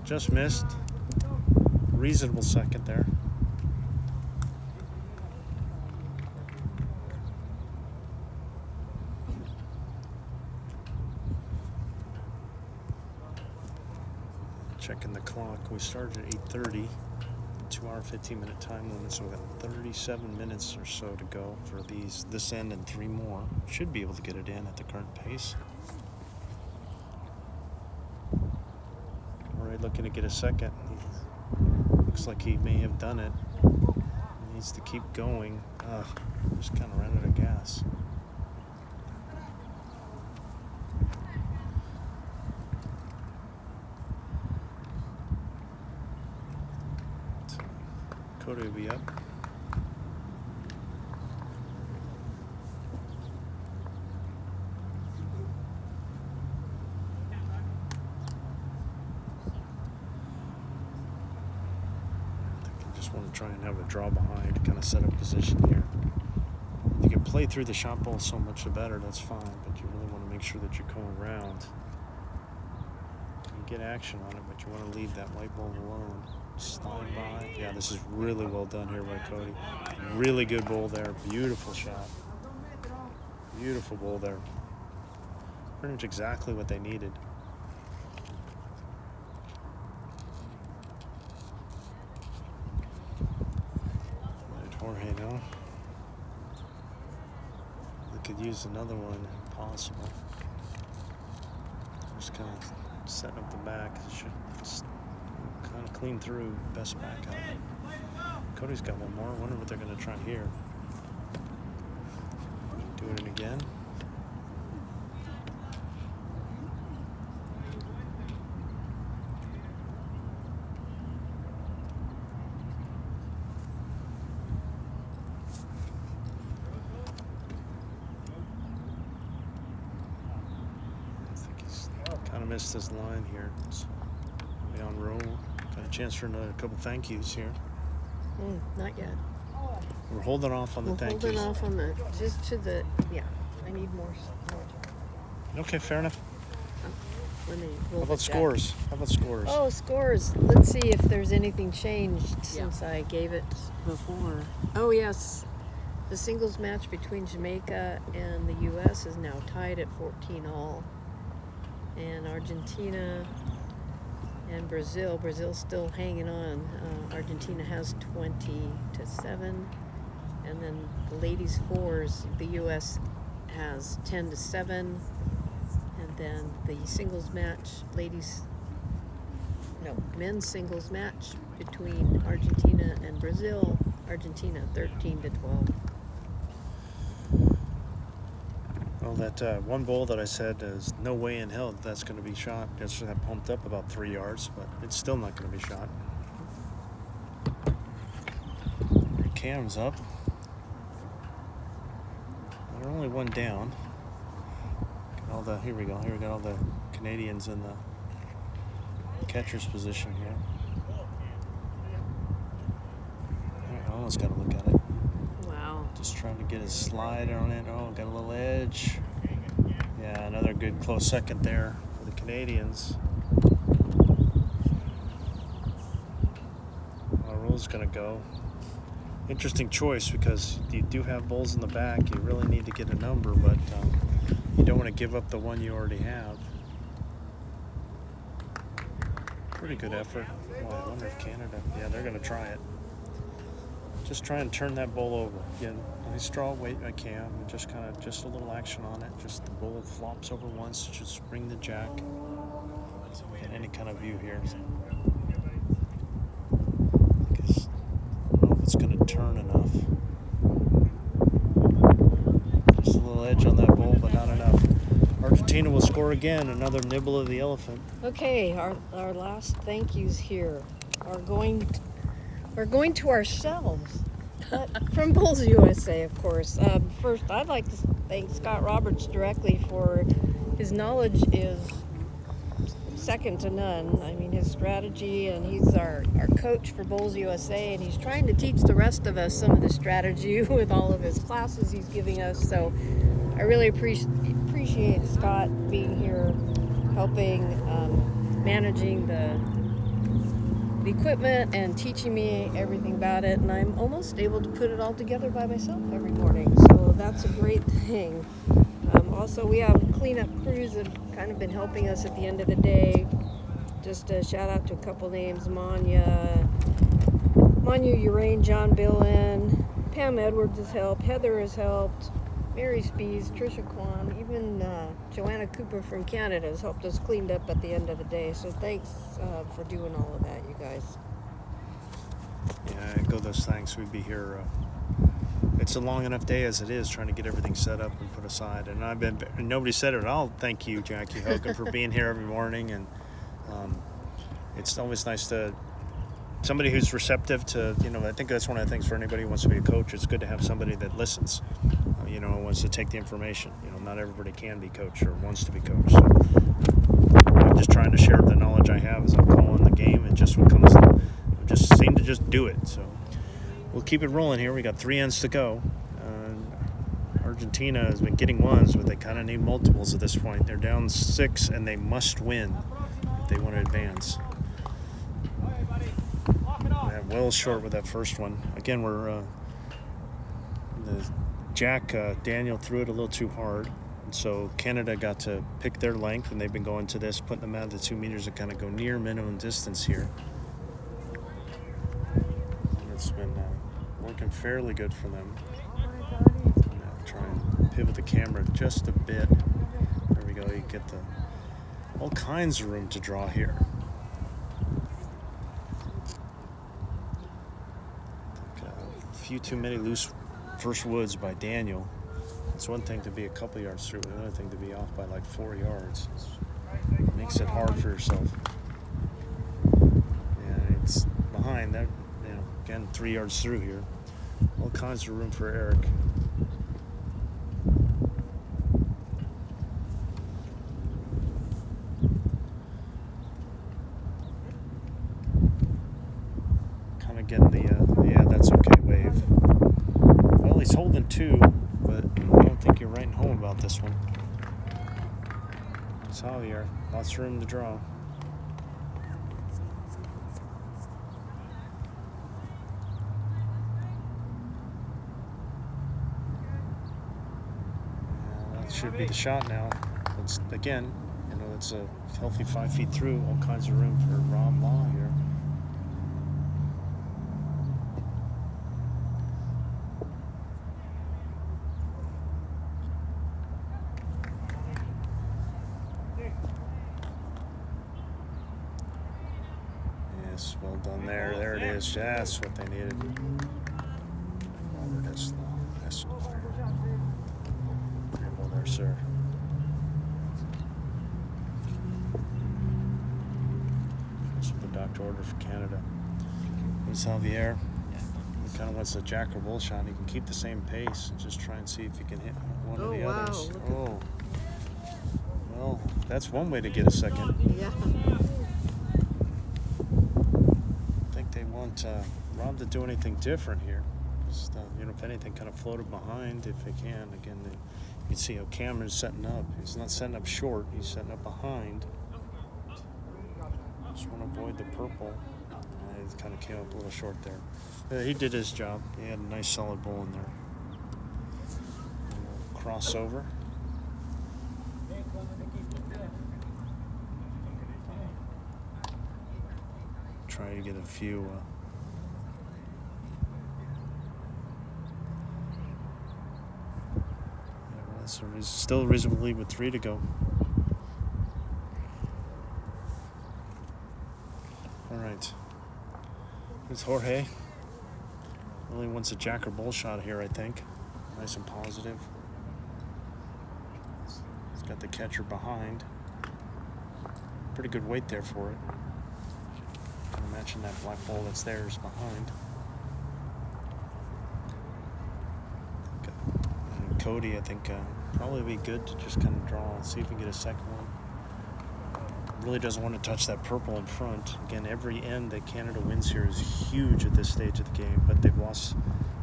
Just missed. Reasonable second there. Checking the clock. We started at 8:30. 2-hour, 15-minute time limit, so we got 37 minutes or so to go for this end and 3 more. Should be able to get it in at the current pace. Looking to get a second. Looks like he may have done it. He needs to keep going. Just kind of ran out of gas. So, Kody will be up. Want to try and have a draw behind to kind of set up position here. If you can play through the shot ball, so much the better, that's fine, but you really want to make sure that you're going around. You can get action on it, but you want to leave that white ball alone. Slide by. Yeah, this is really well done here by Kody. Really good ball there. Beautiful shot. Beautiful ball there. Pretty much exactly what they needed. Jorge, no. We could use another one if possible. Just kind of setting up the back. It should kind of clean through. Best back out of it. Kody's got one more. I wonder what they're going to try here. Doing it again. Missed his line here. So we on roll. Got a chance for a couple thank yous here.
Not yet.
We're holding off on the thank yous.
Holding off on just to the, yeah. I need more time.
Okay, fair enough.
How
about scores?
Oh, scores. Let's see if there's anything changed since I gave it before. Oh, yes. The singles match between Jamaica and the U.S. is now tied at 14 all. And Argentina and Brazil's still hanging on. Argentina has 20-7, and then the ladies fours, the U.S. has 10-7, and then the singles match, men's singles match between Argentina and Brazil, Argentina 13-12.
Well, that one ball that I said is no way in hell that's going to be shot. Just that pumped up about 3 yards, but it's still not going to be shot. cams up. They're only one down. Here we go. Here we got all the Canadians in the catcher's position here. I almost got to look at it.
Wow.
Just trying to get his slide on it. Oh, got a little edge. Yeah, another good close second there for the Canadians. Raul's going to go. Interesting choice because you do have bulls in the back. You really need to get a number, but you don't want to give up the one you already have. Pretty good effort. Oh, I wonder if Canada, yeah, they're going to try it. Just try and turn that bull over. Again, nice straw weight I can. Just a little action on it. Just the bull flops over once. Just bring the jack. So we get any kind of view here. I don't know if it's going to turn enough. Just a little edge on that bull, but not enough. Argentina will score again. Another nibble of the elephant.
Okay, our last thank yous here are going to ourselves, but from Bulls USA, of course. First, I'd like to thank Scott Roberts directly for his knowledge is second to none. I mean, his strategy, and he's our coach for Bulls USA, and he's trying to teach the rest of us some of the strategy with all of his classes he's giving us. So I really appreciate Scott being here, helping, managing the equipment and teaching me everything about it, and I'm almost able to put it all together by myself every morning, so that's a great thing. Also, we have cleanup crews that have kind of been helping us at the end of the day. Just a shout out to a couple names: Manya Urain, John Billen, Pam Edwards has helped, Heather has helped, Mary Spees, Trisha Kwan, even Joanna Cooper from Canada has helped us clean up at the end of the day. So thanks for doing all of that, you guys.
Yeah, I echo those thanks. We'd be here. It's a long enough day as it is, trying to get everything set up and put aside. And nobody said it. I'll thank you, Jackie Hogan, for being here every morning. And it's always nice to somebody who's receptive to. I think that's one of the things for anybody who wants to be a coach. It's good to have somebody that listens. Wants to take the information. Not everybody can be coached or wants to be coached. So I'm just trying to share the knowledge I have as I'm calling the game, and just what comes. I just seem to just do it. So we'll keep it rolling here. We got 3 ends to go. Argentina has been getting ones, but they kind of need multiples at this point. They're down 6, and they must win if they want to advance. Yeah, well short with that first one. Again, we're the Jack Daniel threw it a little too hard, and so Canada got to pick their length, and they've been going to this, putting them out of the 2 meters to kind of go near minimum distance here. And it's been working fairly good for them. Try and pivot the camera just a bit. There we go. You get all kinds of room to draw here. A few too many loose first woods by Daniel. It's one thing to be a couple yards through, but another thing to be off by like 4 yards. It makes it hard for yourself. Yeah, it's behind that. Again, 3 yards through here. All kinds of room for Erik. Kind of getting the yeah, that's okay wave. Well, he's holding 2, but I don't think you're writing home about this one. It's Javier. Lots of room to draw. Should be the shot now. It's again, it's a healthy 5 feet through. All kinds of room for Rom Law here. Yes, well done there. There it is. That's what they needed. Robert Escobar. There, sir. That's what the doctor ordered for Canada. Here's Javier. Look kind of wants a jack or bull shot. He can keep the same pace and just try and see if he can hit one of the
wow,
others.
look
Oh. Well, that's one way to get a second.
Yeah.
I think they want Rob to do anything different here. Just, if anything, kind of floated behind if they can. Again, you can see how Cameron's setting up. He's not setting up short. He's setting up behind. Just want to avoid the purple. He kind of came up a little short there. He did his job. He had a nice solid bull in there. Crossover. Try to get a few. It's still a reasonable lead with 3 to go. All right. Here's Jorge. Really wants a jack or bull shot here, I think. Nice and positive. He's got the catcher behind. Pretty good weight there for it. Kind of matching that black ball that's there is behind. And Kody, I think, probably be good to just kind of draw and see if we can get a second one. Really doesn't want to touch that purple in front. Again, every end that Canada wins here is huge at this stage of the game, but they've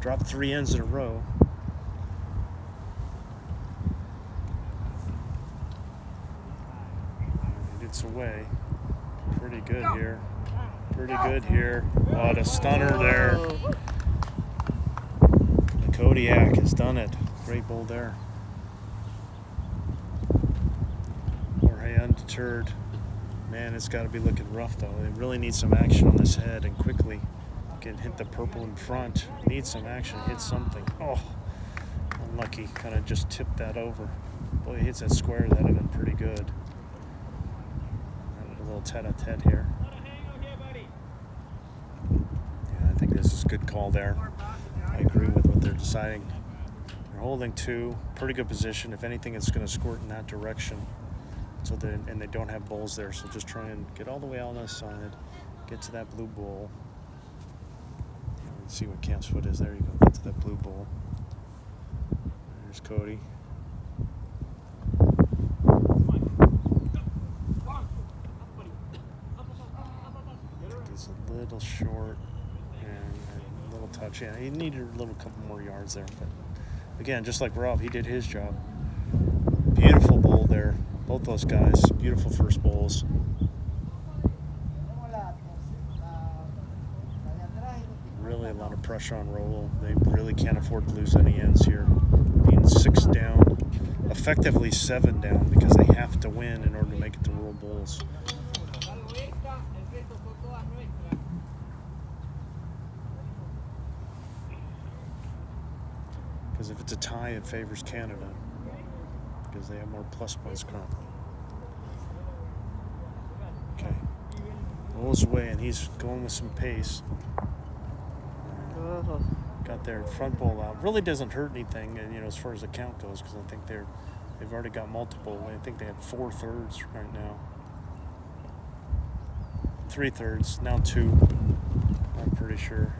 dropped 3 ends in a row. And it's away. Pretty good here. Pretty good here. Oh, the stunner there. The Kodiak has done it. Great bull there. Jorge undeterred. Man, it's got to be looking rough, though. They really need some action on this head and quickly. Can hit the purple in front. Need some action. Hit something. Oh, unlucky. Kind of just tipped that over. Boy, he hits that square. That would have been pretty good. A little tete-a-tete here. Yeah, I think this is a good call there. I agree with what they're deciding. They're holding 2. Pretty good position. If anything, it's going to squirt in that direction. So and they don't have bulls there, so just try and get all the way out on the side, get to that blue bull. See what Cam's foot is. There you go. Get to that blue bull. There's Kody. He's a little short and a little touch. Yeah, he needed a little couple more yards there, but again, just like Rob, he did his job. Beautiful bull there. Both those guys, beautiful first bowls. Really a lot of pressure on Raul. They really can't afford to lose any ends here. Being 6 down, effectively 7 down, because they have to win in order to make it to World Bowls. Because if it's a tie, it favors Canada, because they have more plus points currently. Okay. Rolls away, and he's going with some pace. Got their front ball out. Really doesn't hurt anything, and as far as the count goes, because I think they've already got multiple. I think they had 4 thirds right now. 3 thirds, now 2. I'm pretty sure.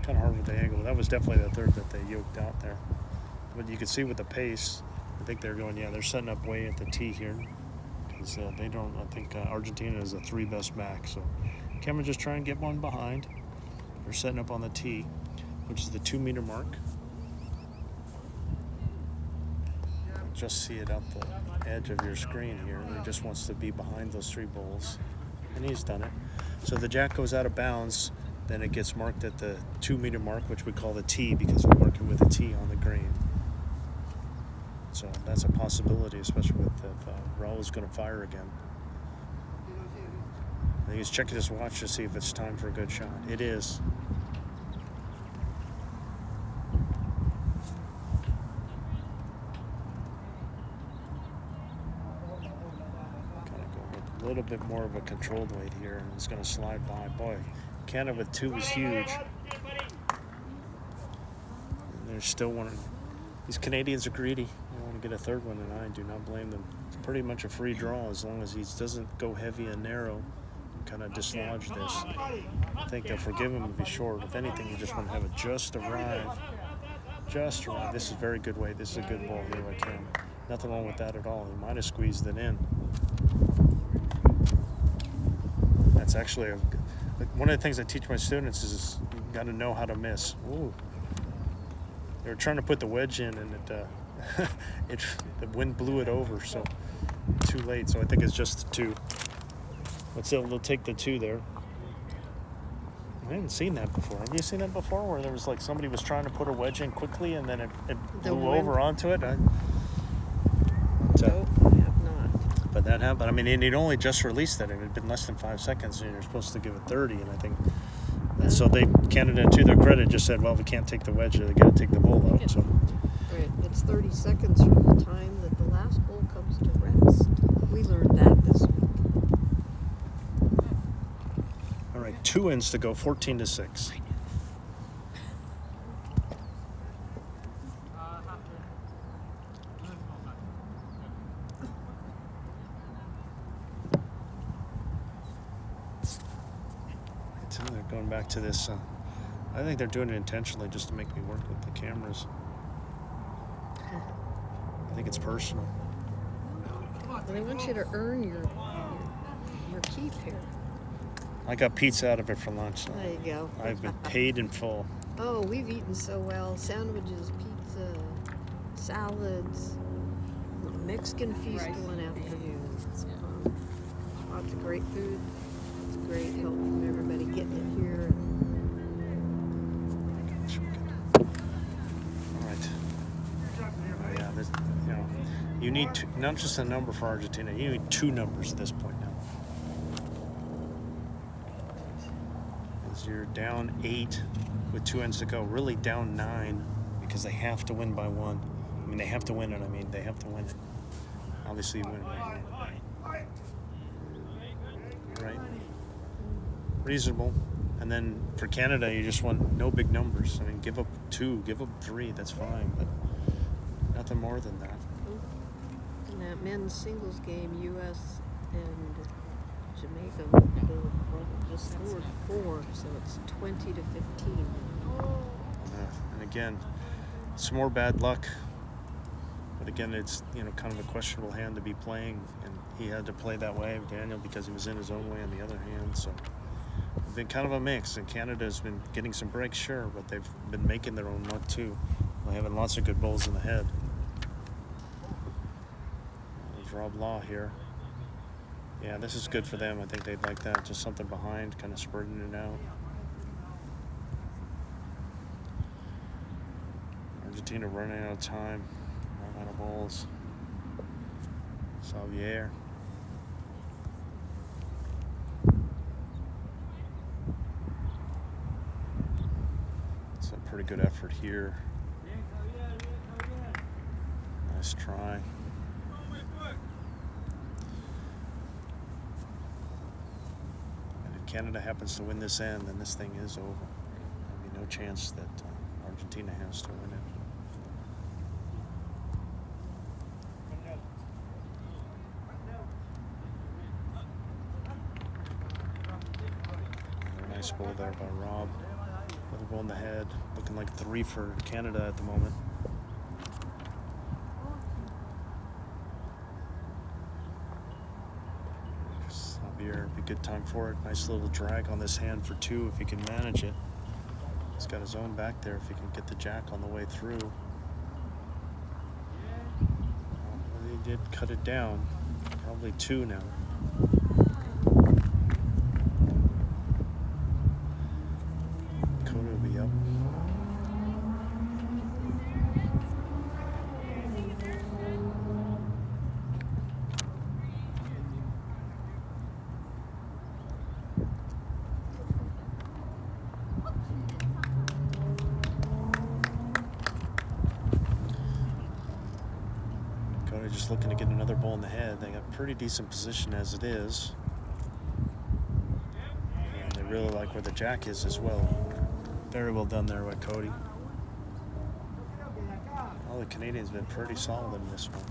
Kind of hard with the angle. That was definitely the third that they yoked out there. But you can see with the pace, I think they're going, they're setting up way at the tee here. Because they don't, I think Argentina is the 3 best back. So Cameron just trying to get one behind. They're setting up on the tee, which is the 2-meter mark. Just see it up the edge of your screen here. He just wants to be behind those 3 bulls. And he's done it. So the jack goes out of bounds. Then it gets marked at the 2-meter mark, which we call the tee, because we mark it with a tee on the green. So that's a possibility, especially with if Raul is going to fire again. I think he's checking his watch to see if it's time for a good shot. It is. Kind of go with a little bit more of a controlled weight here, and it's going to slide by. Boy, Canada with 2 is huge. And they're still wanting. These Canadians are greedy. They want to get a 3rd one, and I do not blame them. It's pretty much a free draw as long as he doesn't go heavy and narrow. kind of dislodge this. I think they'll forgive him if he's short. If anything, you just want to have it just arrive. Just arrive. This is very good weight. This is a good ball here by Cam. Nothing wrong with that at all. He might have squeezed it in. That's actually one of the things I teach my students is you got to know how to miss. Ooh. They were trying to put the wedge in, and the wind blew it over, so too late. So I think it's just the 2. They'll take the 2 there. I haven't seen that before. Have you seen that before, where there was like somebody was trying to put a wedge in quickly, and then it blew over onto it?
Nope, I have not.
But that happened. I mean, and he'd only just released that. It had been less than 5 seconds, and you're supposed to give it 30. And I think, so Canada, to their credit, just said, well, we can't take the wedge. They got to take the bull out. So.
Right. It's 30 seconds from the time that the last bull comes to rest. We learned that this week.
All right, 2 ends to go, 14-6. They're going back to this. I think they're doing it intentionally just to make me work with the cameras. I think it's personal.
They want you to earn your keep here.
I got pizza out of it for lunch. So
There you go.
I've been paid in full.
Oh, we've eaten so well. Sandwiches, pizza, salads, Mexican feast one afternoon. Lots of great food. It's great help from everybody getting it here.
All right. Yeah, you need not just a number for Argentina. You need 2 numbers at this point now. As you're down 8 with 2 ends to go, really down 9 because they have to win by 1. I mean, they have to win it. They have to win it. Obviously, you win it by 1. Right? Reasonable. And then for Canada, you just want no big numbers. I mean, give up 2, give up 3. That's fine, but nothing more than that.
In that men's singles game, U.S. and Jamaica just scored 4, so it's 20-15.
And again, some more bad luck. But again, it's kind of a questionable hand to be playing, and he had to play that way, Daniel, because he was in his own way on the other hand. So it's been kind of a mix, and Canada's been getting some breaks, sure, but they've been making their own luck too. They're having lots of good bowls in the head. There's Rob Law here. Yeah, this is good for them. I think they'd like that. Just something behind, kind of spreading it out. Argentina running out of time. Running out of bowls. Javier. It's a pretty good effort here. Nice try. And if Canada happens to win this end, then this thing is over. There'll be no chance that Argentina has to win it. Nice ball there by Rob. Little ball in the head. Looking like 3 for Canada at the moment. Javier, be a good time for it. Nice little drag on this hand for 2 if he can manage it. He's got his own back there if he can get the jack on the way through. Well, he did cut it down. Probably 2 now. Kody will be up. Kody just looking to get another ball in the head. They got pretty decent position as it is. And they really like where the jack is as well. Very well done there by Kody. All the Canadians have been pretty solid in this one.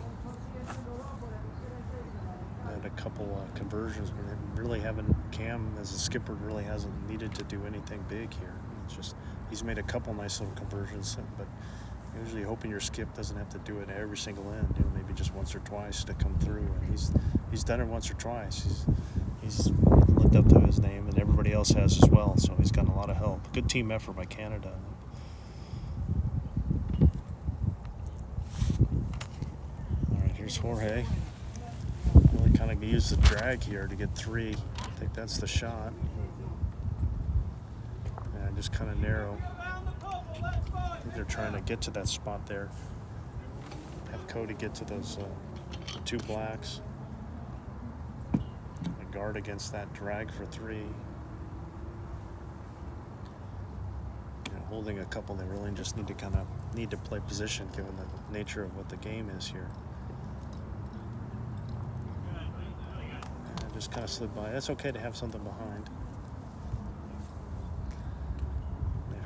had a couple conversions, but really haven't. Cam, as a skipper, really hasn't needed to do anything big here. It's just he's made a couple nice little conversions, but usually hoping your skip doesn't have to do it every single end. You know, maybe just once or twice to come through. And he's done it once or twice. He's lived up to his name, and everybody else has as well. So he's gotten a lot of help. Good team effort by Canada. All right, here's Jorge. Really kind of use the drag here to get 3. I think that's the shot. Yeah, just kind of narrow. I think they're trying to get to that spot there. Have Kody get to those 2 blacks. Guard against that drag for 3. You know, holding a couple, they really just need to play position given the nature of what the game is here. And just kind of slid by. That's okay to have something behind.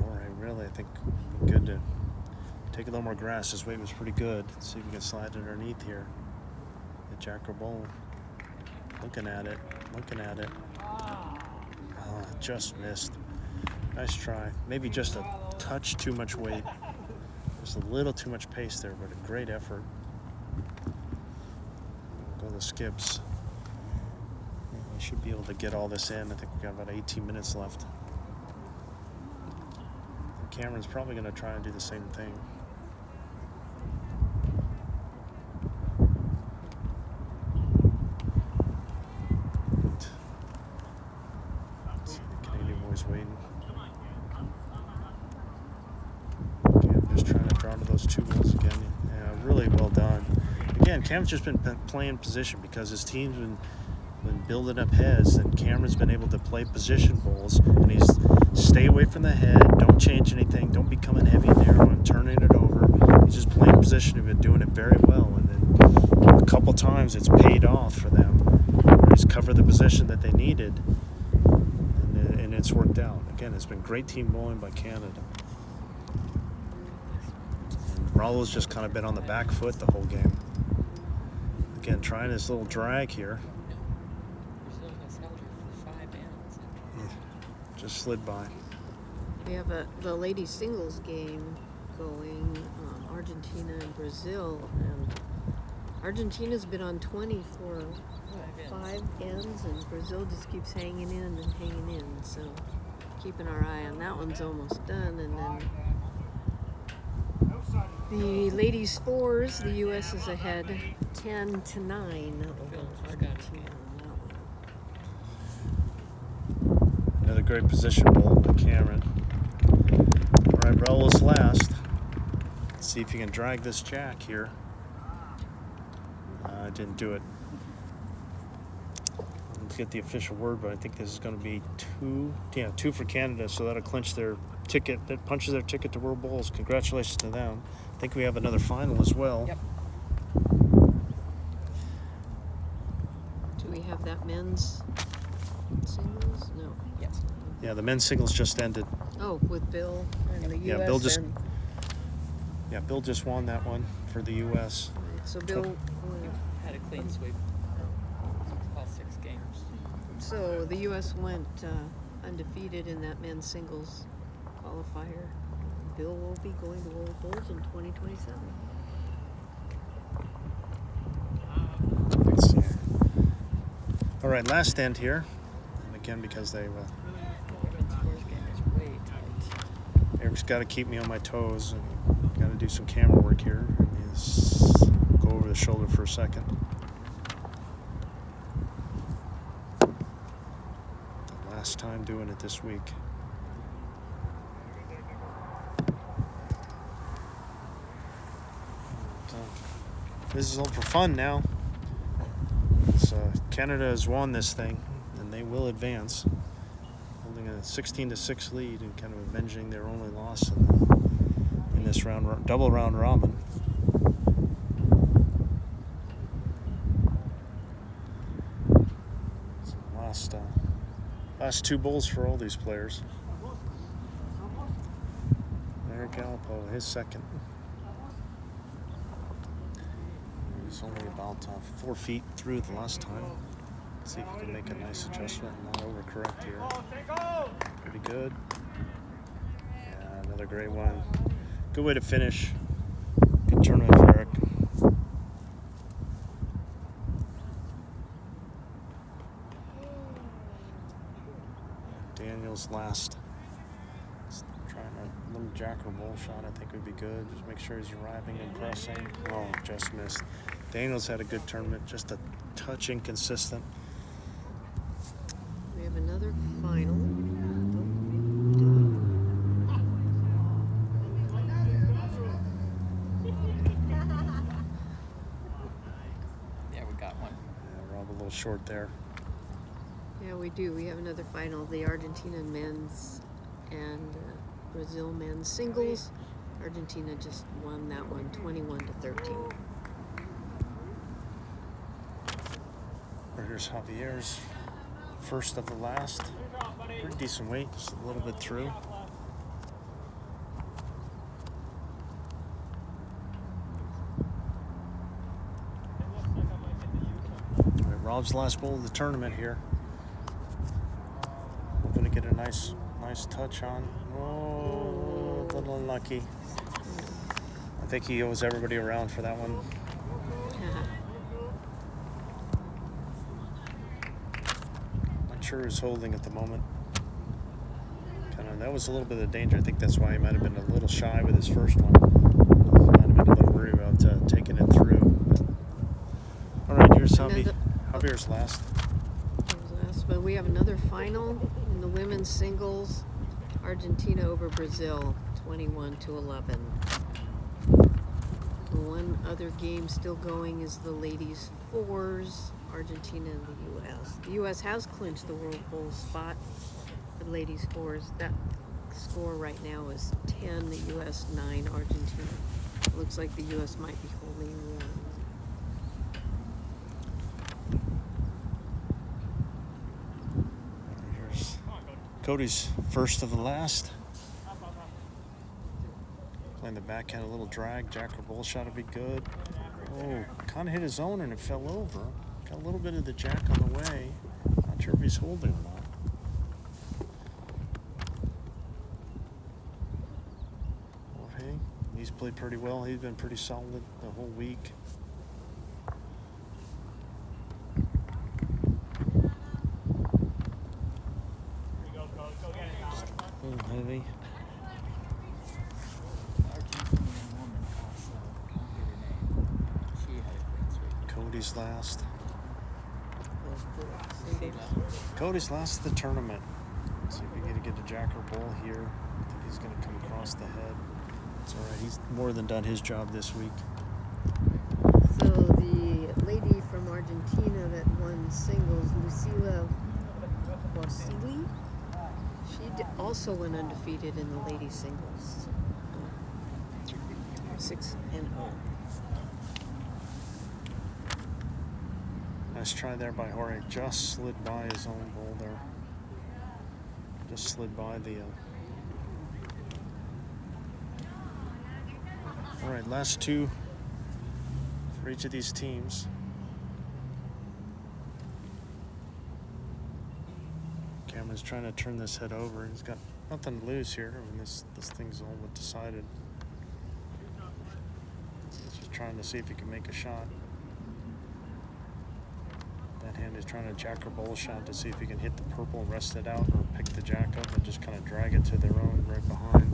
Jorge really, I think, good to take a little more grass. His weight was pretty good. Let's see if we can slide it underneath here. The Jack or Bowl. Looking at it. Oh, just missed. Nice try. Maybe just a touch too much weight. Just a little too much pace there, but a great effort. We'll go the skips. We should be able to get all this in. I think we've got about 18 minutes left. And Cameron's probably going to try and do the same thing. Waiting. Okay, I'm just trying to draw to those 2 goals again. Yeah, really well done. Again, Cam's just been playing position because his team's been building up heads, and Cameron's been able to play position bowls, and he's stay away from the head, don't change anything, don't be coming heavy and narrow and turning it over. He's just playing position. He's been doing it very well, and then a couple times it's paid off for them. He's covered the position that they needed. And it's worked out. Again, it's been great team bowling by Canada. And Raul's just kind of been on the back foot the whole game. Again, trying this little drag here. Yeah, just slid by.
We have the ladies singles game going, Argentina and Brazil, and Argentina's been on 20 for 5 ends, and Brazil just keeps hanging in. So keeping our eye on that one's almost done. And then the ladies fours, the U.S. is ahead 10-9 over Argentina on that one.
Another great position bowl by Cameron. All right, Raul's last. Let's see if you can drag this jack here. Didn't do it. Let's get the official word, but I think this is going to be 2 for Canada, so that'll clinch their ticket. That punches their ticket to World Bowls. Congratulations to them. I think we have another final as well.
Yep.
Do we have that men's singles? No.
Yes.
Yeah, the men's singles just ended.
Oh, with Bill and the U.S.
Bill just won that one for the U.S.
So Bill
Had a clean sweep. Last 6 games.
So the U.S. went undefeated in that men's singles qualifier. Bill will be going to World Bowls in 2027.
Let's see. All right, last end here. And again, because they've Erik's got to keep me on my toes. And got to do some camera work here. Go over the shoulder for a second. The last time doing it this week. This is all for fun now. Canada has won this thing, and they will advance, holding a 16-6 lead and kind of avenging their only loss in this double round robin. So last 2 bowls for all these players. Erik Galipeau, his second. It's only about 4 feet through the last time. See if we can make a nice adjustment and not overcorrect here. Pretty good. Yeah, another great one. Good way to finish. Good tournament for Erik. Daniel's last. Trying a little jack or bull shot, I think would be good. Just make sure he's arriving and pressing. Oh, just missed. Daniel's had a good tournament, just a touch inconsistent.
We have another final.
Yeah, we got one.
Yeah, Rob a little short there.
Yeah, we do. We have another final. The Argentina men's and Brazil men's singles. Argentina just won that one 21-13.
Here's Javier's first of the last. Pretty decent weight, just a little bit through. All right, Rob's last bowl of the tournament here. Hoping to get a nice touch on. Oh, a little unlucky. I think he owes everybody around for that one. Not sure who's holding at the moment. That was a little bit of danger. I think that's why he might have been a little shy with his first one. He might have been a little worried about taking it through. All right, here's Javier's last.
But we have another final in the women's singles. Argentina over Brazil, 21-11. The one other game still going is the ladies' fours, Argentina and the U.S. The U.S. has clinched the World Bowl spot. The ladies' fours, that score right now is 10, the U.S. 9, Argentina. Looks like the U.S. might be holding one.
Here's Kody's first of the last. Playing the backhand, a little drag. Jack or bull shot would be good. Oh, kind of hit his own and it fell over. Got a little bit of the jack on the way. Not sure if he's holding or not. Jorge, he's played pretty well. He's been pretty solid the whole week. Just a little heavy. Kody's last. Kody's last of the tournament. See if we get to get a jack or bull here. I think he's going to come across the head. It's all right. He's more than done his job this week.
So the lady from Argentina that won singles, Lucila Wasili, she also went undefeated in the ladies singles. 6-0.
Nice try there by Jorge. Just slid by his own bull there. Just slid by the... All right, last two for each of these teams. Cameron's trying to turn this head over. He's got nothing to lose here. I mean, this thing's all but decided. He's just trying to see if he can make a shot. That hand is trying to jack or bull shot to see if he can hit the purple, rest it out, or pick the jack up and just kind of drag it to their own right behind.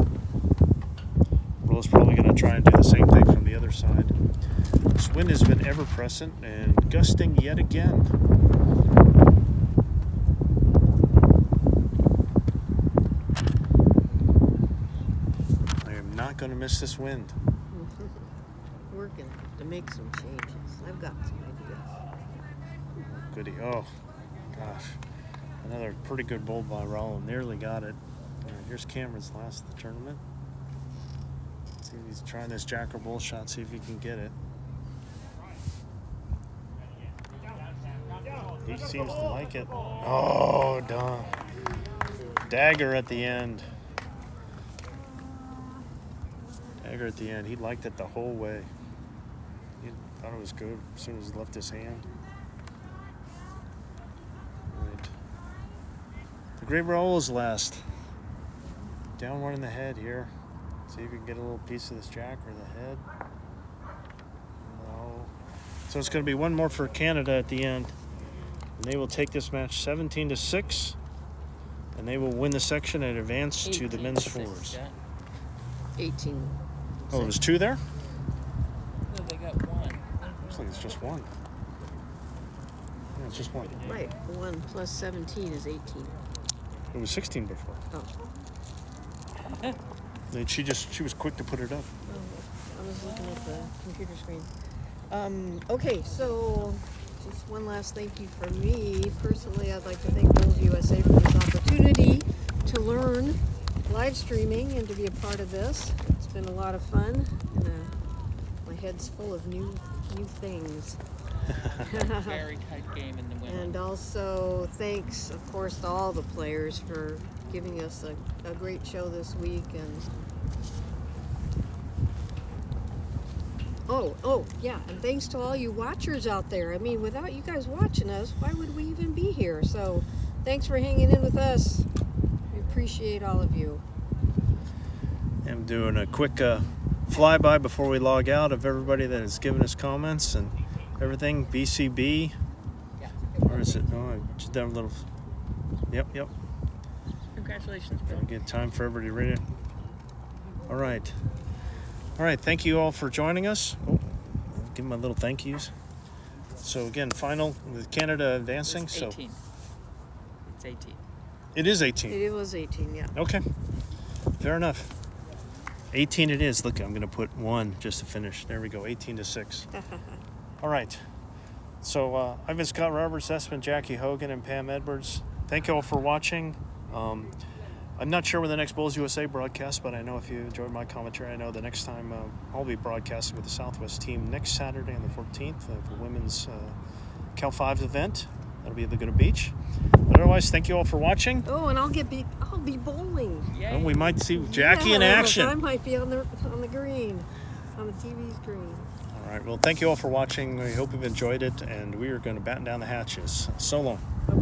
Roll's probably going to try and do the same thing from the other side. This wind has been ever present and gusting yet again. I am not going to miss this wind.
We're going to have to make some changes. I've got some ideas.
Goody. Oh, gosh. Another pretty good bowl by Raul. Nearly got it. Here's Cameron's last of the tournament. See if he's trying this jack or bull shot, see if he can get it. He seems to like it. Oh, done. Dagger at the end. Dagger at the end. He liked it the whole way. Thought it was good as soon as he left his hand. Right. The great Raul is last. Down one in the head here. See if we can get a little piece of this jack or the head. No. So it's going to be one more for Canada at the end. And they will take this match 17-6. And they will win the section and advance to the men's
18-6,
fours.
yeah.
18.
Oh, there was 2 there?
No, they got one.
Looks like it's just 1. Yeah, it's just 1.
Right. 1 plus 17 is 18.
It was 16 before.
Oh.
And she was quick to put it up.
I was looking at the computer screen. Okay, so just one last thank you from me. Personally, I'd like to thank Bowls USA for this opportunity to learn live streaming and to be a part of this. It's been a lot of fun. And, my head's full of new things.
Very tight game in the women.
And also thanks, of course, to all the players for giving us a great show this week. And yeah, and thanks to all you watchers out there. I mean, without you guys watching us, why would we even be here? So thanks for hanging in with us. We appreciate all of you.
I'm doing a quick flyby before we log out of everybody that has given us comments and everything. BCB.
Yeah.
Where is it? Oh, I just done a little. Yep.
Congratulations, Bill.
Good time for everybody to read it. All right. Thank you all for joining us. Oh, I'll give my little thank yous. So again, final with Canada advancing.
It's 18. It's 18.
It is 18.
It was 18, yeah.
Okay. Fair enough. 18 it is. Look, I'm going to put 1 just to finish. There we go. 18-6. All right. So I've been Scott Roberts, that's been Jackie Hogan and Pam Edwards. Thank you all for watching. I'm not sure when the next Bowls USA broadcast, but I know if you enjoyed my commentary, I know the next time I'll be broadcasting with the Southwest team next Saturday on the 14th for women's Cal 5 event. That'll be at Laguna Beach. But otherwise, thank you all for watching.
Oh, and I'll be bowling.
Yay.
Well, we might see Jackie in action.
I might be on the green, on the TV screen.
All right. Well, thank you all for watching. We hope you've enjoyed it, and we are going to batten down the hatches. So long.